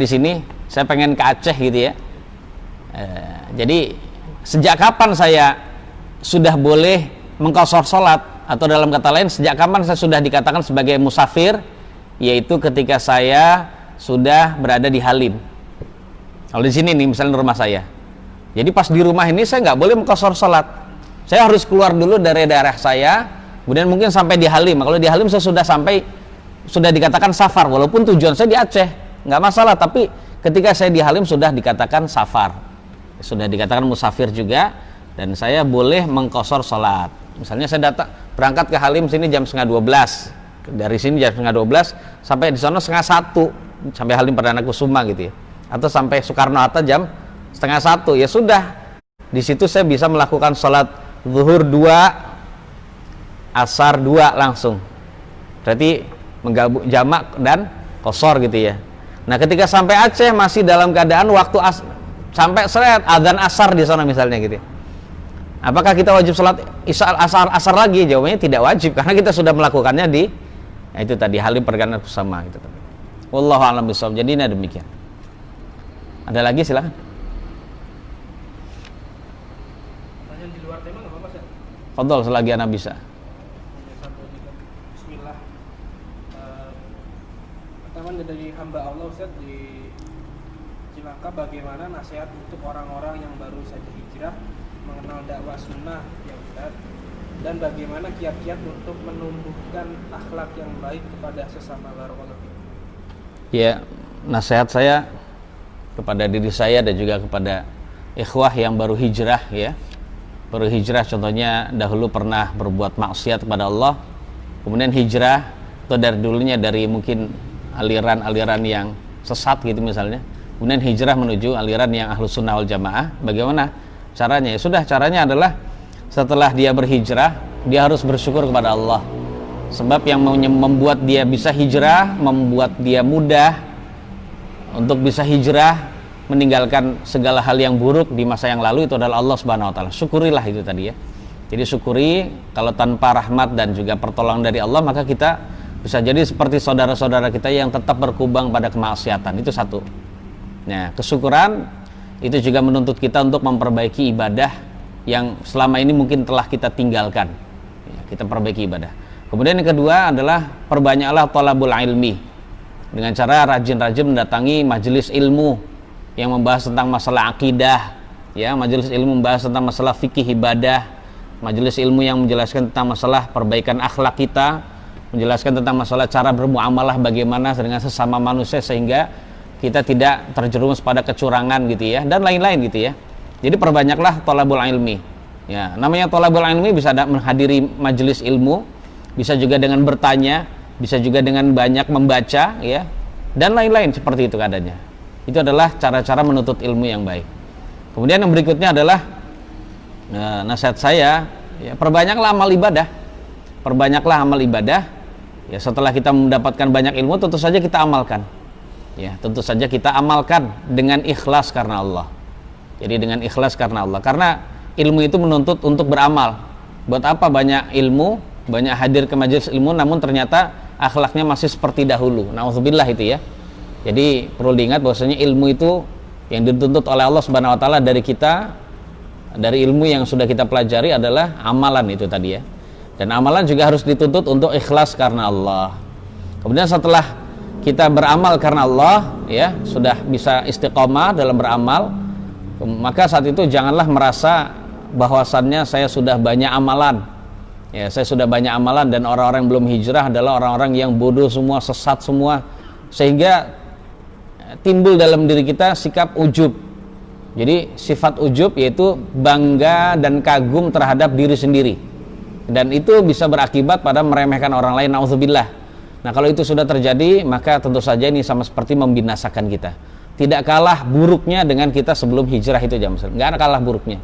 sini, saya pengen ke Aceh gitu ya. Jadi sejak kapan saya sudah boleh mengqashar salat, atau dalam kata lain sejak kapan saya sudah dikatakan sebagai musafir? Yaitu ketika saya sudah berada di Halim. Kalau di sini nih misalnya rumah saya, jadi pas di rumah ini saya nggak boleh mengqashar salat, saya harus keluar dulu dari daerah saya, kemudian mungkin sampai di Halim. Kalau di Halim saya sudah sampai, sudah dikatakan safar, walaupun tujuan saya di Aceh, nggak masalah, tapi ketika saya di Halim sudah dikatakan safar, sudah dikatakan musafir juga, dan saya boleh mengqashar salat. Misalnya saya berangkat ke Halim sini jam 11:30, dari sini jam 11:30 sampai di sana 12:30, sampai Halim Perdana Kusuma gitu ya, atau sampai Soekarno Hatta jam 12:30, ya sudah, di situ saya bisa melakukan salat zuhur 2, asar 2 langsung, berarti menggabung jamak dan qashar gitu ya. Nah ketika sampai Aceh masih dalam keadaan waktu sampai seret adzan asar di sana misalnya gitu ya, apakah kita wajib sholat isya asar lagi? Jawabannya tidak wajib, karena kita sudah melakukannya di itu tadi Halim Perdana Kusuma gitu. Wallahu a'lam bishawab. Jadi ini demikian. Ada lagi silakan. Pertanyaan di luar tema nggak apa-apa Ustaz? Fadhol selagi Anda bisa. Bismillah. Pertama dari hamba Allah Ustaz di Cilangkap, bagaimana nasihat untuk orang-orang yang baru saja hijrah mengenal dakwah sunnah ya Ustaz, dan bagaimana kiat-kiat untuk menumbuhkan akhlak yang baik kepada sesama barakallahu fiik? Ya, nasihat saya kepada diri saya dan juga kepada ikhwah yang baru hijrah ya. Baru hijrah contohnya dahulu pernah berbuat maksiat kepada Allah, kemudian hijrah, atau dari dulunya dari mungkin aliran-aliran yang sesat gitu misalnya, kemudian hijrah menuju aliran yang ahlus sunnah wal jamaah. Bagaimana caranya? Ya sudah, caranya adalah setelah dia berhijrah, dia harus bersyukur kepada Allah, sebab yang membuat dia bisa hijrah, membuat dia mudah untuk bisa hijrah, meninggalkan segala hal yang buruk di masa yang lalu, itu adalah Allah Subhanahu wa taala. Syukurilah itu tadi ya. Jadi syukuri, kalau tanpa rahmat dan juga pertolongan dari Allah, maka kita bisa jadi seperti saudara-saudara kita yang tetap berkubang pada kemaksiatan. Itu satu. Nah, kesyukuran itu juga menuntut kita untuk memperbaiki ibadah yang selama ini mungkin telah kita tinggalkan ya, kita perbaiki ibadah. Kemudian yang kedua adalah perbanyaklah thalabul ilmi, dengan cara rajin-rajin mendatangi majelis ilmu yang membahas tentang masalah akidah, ya, majelis ilmu membahas tentang masalah fikih ibadah, majelis ilmu yang menjelaskan tentang masalah perbaikan akhlak kita, menjelaskan tentang masalah cara bermuamalah bagaimana dengan sesama manusia sehingga kita tidak terjerumus pada kecurangan gitu ya, dan lain-lain gitu ya. Jadi perbanyaklah thalabul ilmi. Ya, namanya thalabul ilmi bisa menghadiri majelis ilmu, bisa juga dengan bertanya, bisa juga dengan banyak membaca ya, dan lain-lain seperti itu keadaannya. Itu adalah cara-cara menuntut ilmu yang baik. Kemudian yang berikutnya adalah nasihat saya, ya, perbanyaklah amal ibadah. Perbanyaklah amal ibadah. Ya, setelah kita mendapatkan banyak ilmu, tentu saja kita amalkan. Ya, tentu saja kita amalkan dengan ikhlas karena Allah. Jadi dengan ikhlas karena Allah. Karena ilmu itu menuntut untuk beramal. Buat apa banyak ilmu, banyak hadir ke majelis ilmu, namun ternyata akhlaknya masih seperti dahulu. Nauzubillah itu ya. Jadi perlu diingat bahwasanya ilmu itu yang dituntut oleh Allah Subhanahu wa taala dari kita, dari ilmu yang sudah kita pelajari adalah amalan itu tadi ya. Dan amalan juga harus dituntut untuk ikhlas karena Allah. Kemudian setelah kita beramal karena Allah, ya, sudah bisa istiqomah dalam beramal, maka saat itu janganlah merasa bahwasannya saya sudah banyak amalan. Ya, saya sudah banyak amalan dan orang-orang yang belum hijrah adalah orang-orang yang bodoh semua, sesat semua, sehingga timbul dalam diri kita sikap ujub. Jadi sifat ujub yaitu bangga dan kagum terhadap diri sendiri, dan itu bisa berakibat pada meremehkan orang lain. Nauzubillah. Nah, kalau itu sudah terjadi, maka tentu saja ini sama seperti membinasakan kita. Tidak kalah buruknya dengan kita sebelum hijrah itu, jamaah. Nggak kalah buruknya.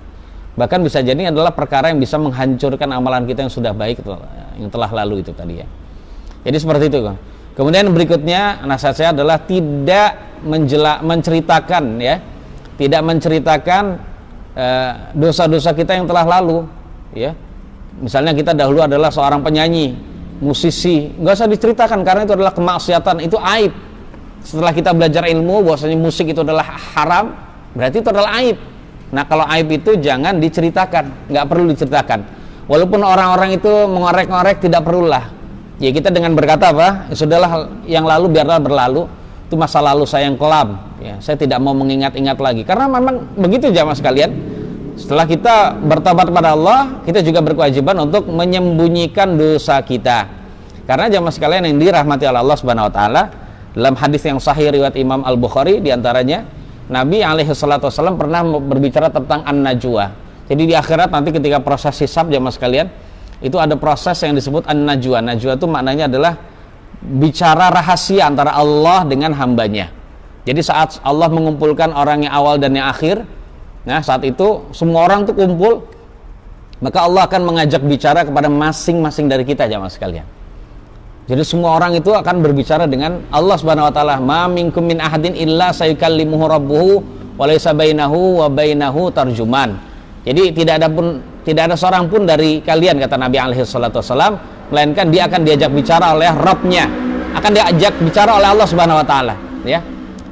Bahkan bisa jadi adalah perkara yang bisa menghancurkan amalan kita yang sudah baik, yang telah lalu itu tadi ya. Jadi seperti itu. Kemudian berikutnya nasihat saya adalah tidak menceritakan ya, tidak menceritakan dosa-dosa kita yang telah lalu ya. Misalnya kita dahulu adalah seorang penyanyi, musisi, nggak usah diceritakan karena itu adalah kemaksiatan, itu aib. Setelah kita belajar ilmu bahwasanya musik itu adalah haram, berarti itu adalah aib. Nah, kalau aib itu jangan diceritakan, nggak perlu diceritakan. Walaupun orang-orang itu mengorek-ngorek, tidak perlulah. Ya, kita dengan berkata apa? Sudahlah, yang lalu biarlah berlalu. Itu masa lalu saya yang kelam. Ya, saya tidak mau mengingat-ingat lagi. Karena memang begitu jamaah sekalian. Setelah kita bertobat kepada Allah, kita juga berkewajiban untuk menyembunyikan dosa kita. Karena jamaah sekalian yang dirahmati oleh Allah Subhanahu wa taala, dalam hadis yang sahih riwayat Imam Al-Bukhari diantaranya, Nabi alaihissalam pernah berbicara tentang an-najwa. Jadi di akhirat nanti ketika proses hisab jamaah sekalian, itu ada proses yang disebut an-najwa. Najwa itu maknanya adalah bicara rahasia antara Allah dengan hambanya. Jadi saat Allah mengumpulkan orang yang awal dan yang akhir, nah saat itu semua orang itu kumpul, maka Allah akan mengajak bicara kepada masing-masing dari kita jamaah sekalian. Jadi semua orang itu akan berbicara dengan Allah Subhanahu wa taala. Ma minkum min ahadin illa sayukallimuhu rabbuhu wa laysa bainahu wa bainahu tarjuman. Jadi tidak ada seorang pun dari kalian, kata Nabi alaihi salatu wasallam, melainkan dia akan diajak bicara oleh Rabb-nya. Akan diajak bicara oleh Allah Subhanahu wa taala, ya.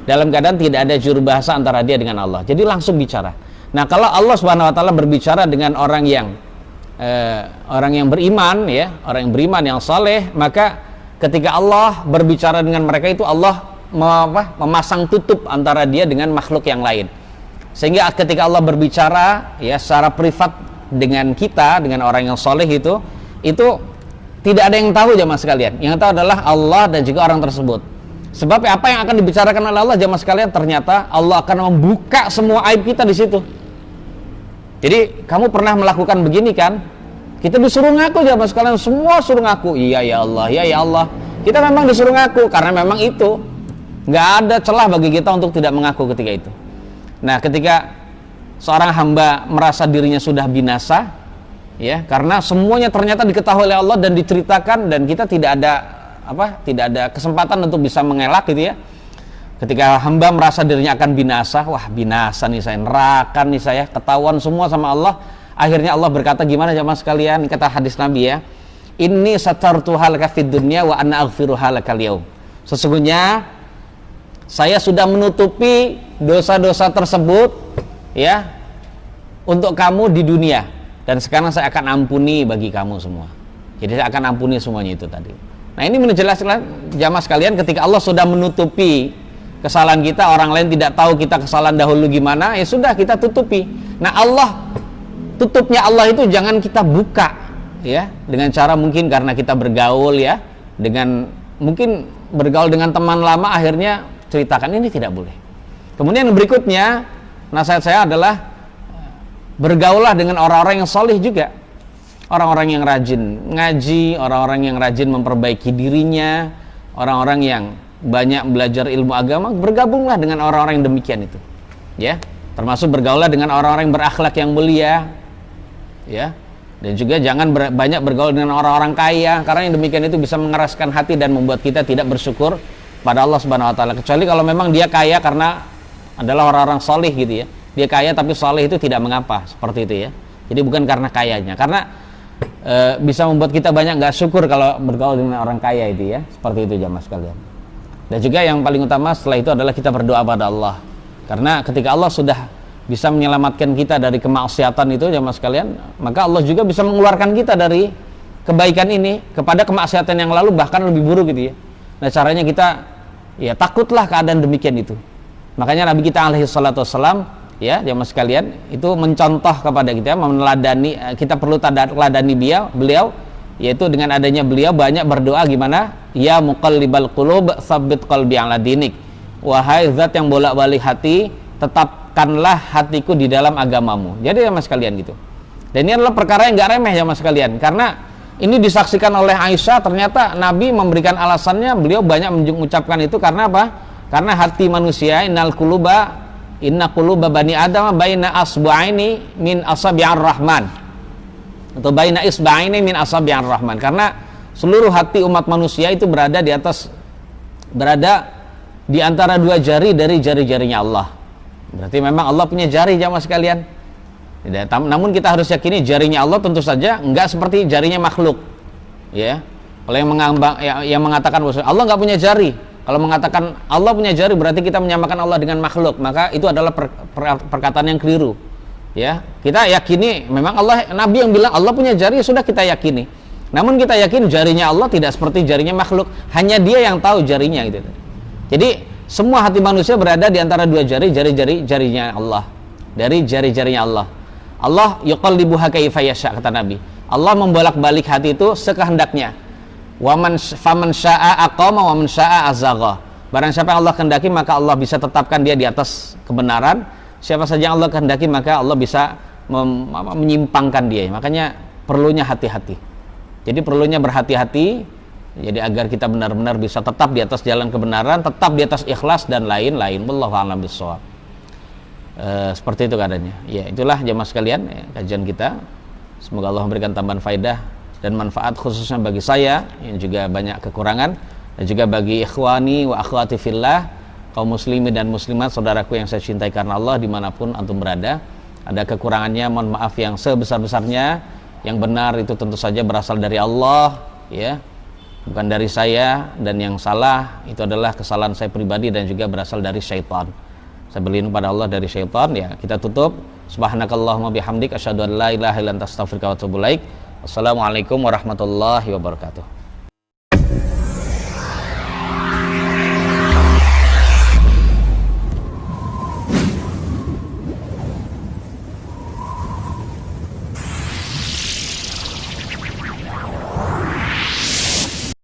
Dalam keadaan tidak ada juru bahasa antara dia dengan Allah. Jadi langsung bicara. Nah, kalau Allah Subhanahu wa taala berbicara dengan orang yang beriman ya, orang yang beriman yang saleh, maka ketika Allah berbicara dengan mereka itu Allah memasang tutup antara dia dengan makhluk yang lain. Sehingga ketika Allah berbicara ya secara privat dengan kita, dengan orang yang saleh itu tidak ada yang tahu jamaah sekalian. Yang tahu adalah Allah dan juga orang tersebut. Sebab apa yang akan dibicarakan oleh Allah jamaah sekalian, ternyata Allah akan membuka semua aib kita di situ. Jadi kamu pernah melakukan begini kan? Kita disuruh ngaku jamaah sekalian, semua suruh ngaku. Iya ya Allah, ya ya Allah. Kita memang disuruh ngaku karena memang itu nggak ada celah bagi kita untuk tidak mengaku ketika itu. Nah, ketika seorang hamba merasa dirinya sudah binasa, ya, karena semuanya ternyata diketahui oleh Allah dan diceritakan, dan kita tidak ada kesempatan untuk bisa mengelak gitu ya. Ketika hamba merasa dirinya akan binasa, wah binasa nih saya, neraka nih saya, ketahuan semua sama Allah. Akhirnya Allah berkata, gimana jamaah sekalian, kata hadis Nabi ya, inni satartuha laka fid dunya wa ana aghfiruha lakal yaum. Sesungguhnya saya sudah menutupi dosa-dosa tersebut ya untuk kamu di dunia, dan sekarang saya akan ampuni bagi kamu semua. Jadi saya akan ampuni semuanya itu tadi. Nah, ini menjelaskan jamaah sekalian, ketika Allah sudah menutupi kesalahan kita, orang lain tidak tahu kita kesalahan dahulu gimana, ya sudah kita tutupi. Nah, tutupnya Allah itu jangan kita buka ya, dengan cara mungkin karena kita bergaul ya, dengan mungkin bergaul dengan teman lama akhirnya ceritakan, ini tidak boleh. Kemudian berikutnya nasihat saya adalah bergaullah dengan orang-orang yang solih juga, orang-orang yang rajin ngaji, orang-orang yang rajin memperbaiki dirinya, orang-orang yang banyak belajar ilmu agama. Bergabunglah dengan orang-orang yang demikian itu ya, termasuk bergaullah dengan orang-orang yang berakhlak yang mulia ya, dan juga jangan banyak bergaul dengan orang-orang kaya, karena yang demikian itu bisa mengeraskan hati dan membuat kita tidak bersyukur pada Allah Subhanahu wa taala, kecuali kalau memang dia kaya karena adalah orang-orang solih gitu ya, dia kaya tapi solih, itu tidak mengapa seperti itu ya. Jadi bukan karena kayanya, karena bisa membuat kita banyak nggak syukur kalau bergaul dengan orang kaya itu ya, seperti itu jamaah sekalian. Dan juga yang paling utama setelah itu adalah kita berdoa pada Allah, karena ketika Allah sudah bisa menyelamatkan kita dari kemaksiatan itu jamaah sekalian, maka Allah juga bisa mengeluarkan kita dari kebaikan ini kepada kemaksiatan yang lalu, bahkan lebih buruk gitu ya. Nah, caranya kita ya takutlah keadaan demikian itu. Makanya Nabi kita alaihi salatu wassalam ya jamaah sekalian itu mencontoh kepada kita, meneladani, kita perlu teladani beliau, yaitu dengan adanya beliau banyak berdoa gimana, ya muqallibal qulub tsabbit qalbi ala dinik, wahai zat yang bolak-balik hati, tetapkanlah hatiku di dalam agamamu. Jadi jamaah sekalian gitu. Dan ini adalah perkara yang gak remeh jamaah sekalian, karena ini disaksikan oleh Aisyah, ternyata Nabi memberikan alasannya, beliau banyak mengucapkan itu karena apa? Karena hati manusia, inna quluba bani adam baina asbu'aini min asabi'ar rahman, atau baina isba'aini min asabi'ar rahman, karena seluruh hati umat manusia itu berada di antara dua jari dari jari-jarinya Allah. Berarti memang Allah punya jari jamaah sekalian. Namun kita harus yakini jarinya Allah tentu saja enggak seperti jarinya makhluk ya. Kalau yang mengatakan bahwa Allah enggak punya jari, kalau mengatakan Allah punya jari berarti kita menyamakan Allah dengan makhluk, maka itu adalah perkataan yang keliru ya. Kita yakini memang Allah, Nabi yang bilang Allah punya jari, sudah kita yakini. Namun kita yakin jarinya Allah tidak seperti jarinya makhluk, hanya dia yang tahu jarinya gitu. Jadi semua hati manusia berada di antara dua jarinya Allah, dari jari-jarinya Allah. Allah yuqallibuha kaifa yasha, kata Nabi. Allah membolak-balik hati itu sekehendaknya. Faman syaa'a aqama wa man syaa'a azagha. Barang siapa yang Allah kehendaki maka Allah bisa tetapkan dia di atas kebenaran. Siapa saja yang Allah kehendaki maka Allah bisa menyimpangkan dia. Makanya perlunya hati-hati. Jadi perlunya berhati-hati. Jadi agar kita benar-benar bisa tetap di atas jalan kebenaran, tetap di atas ikhlas dan lain-lain. Wallahu a'lam bishawab. Seperti itu keadaannya. Ya, itulah jamaah sekalian ya, kajian kita. Semoga Allah memberikan tambahan faedah dan manfaat, khususnya bagi saya yang juga banyak kekurangan, dan juga bagi ikhwani wa akhwati fillah, kaum muslimin dan muslimat, saudaraku yang saya cintai karena Allah, dimanapun antum berada. Ada kekurangannya, mohon maaf yang sebesar-besarnya. Yang benar itu tentu saja berasal dari Allah ya, bukan dari saya, dan yang salah itu adalah kesalahan saya pribadi dan juga berasal dari syaitan. Saya berlindung pada Allah dari syaitan ya. Kita tutup. Subhanakallahumma bihamdik asyhadu an la ilaha illa anta astaghfiruka wa atubu ilaik. Wassalamualaikum warahmatullahi wabarakatuh.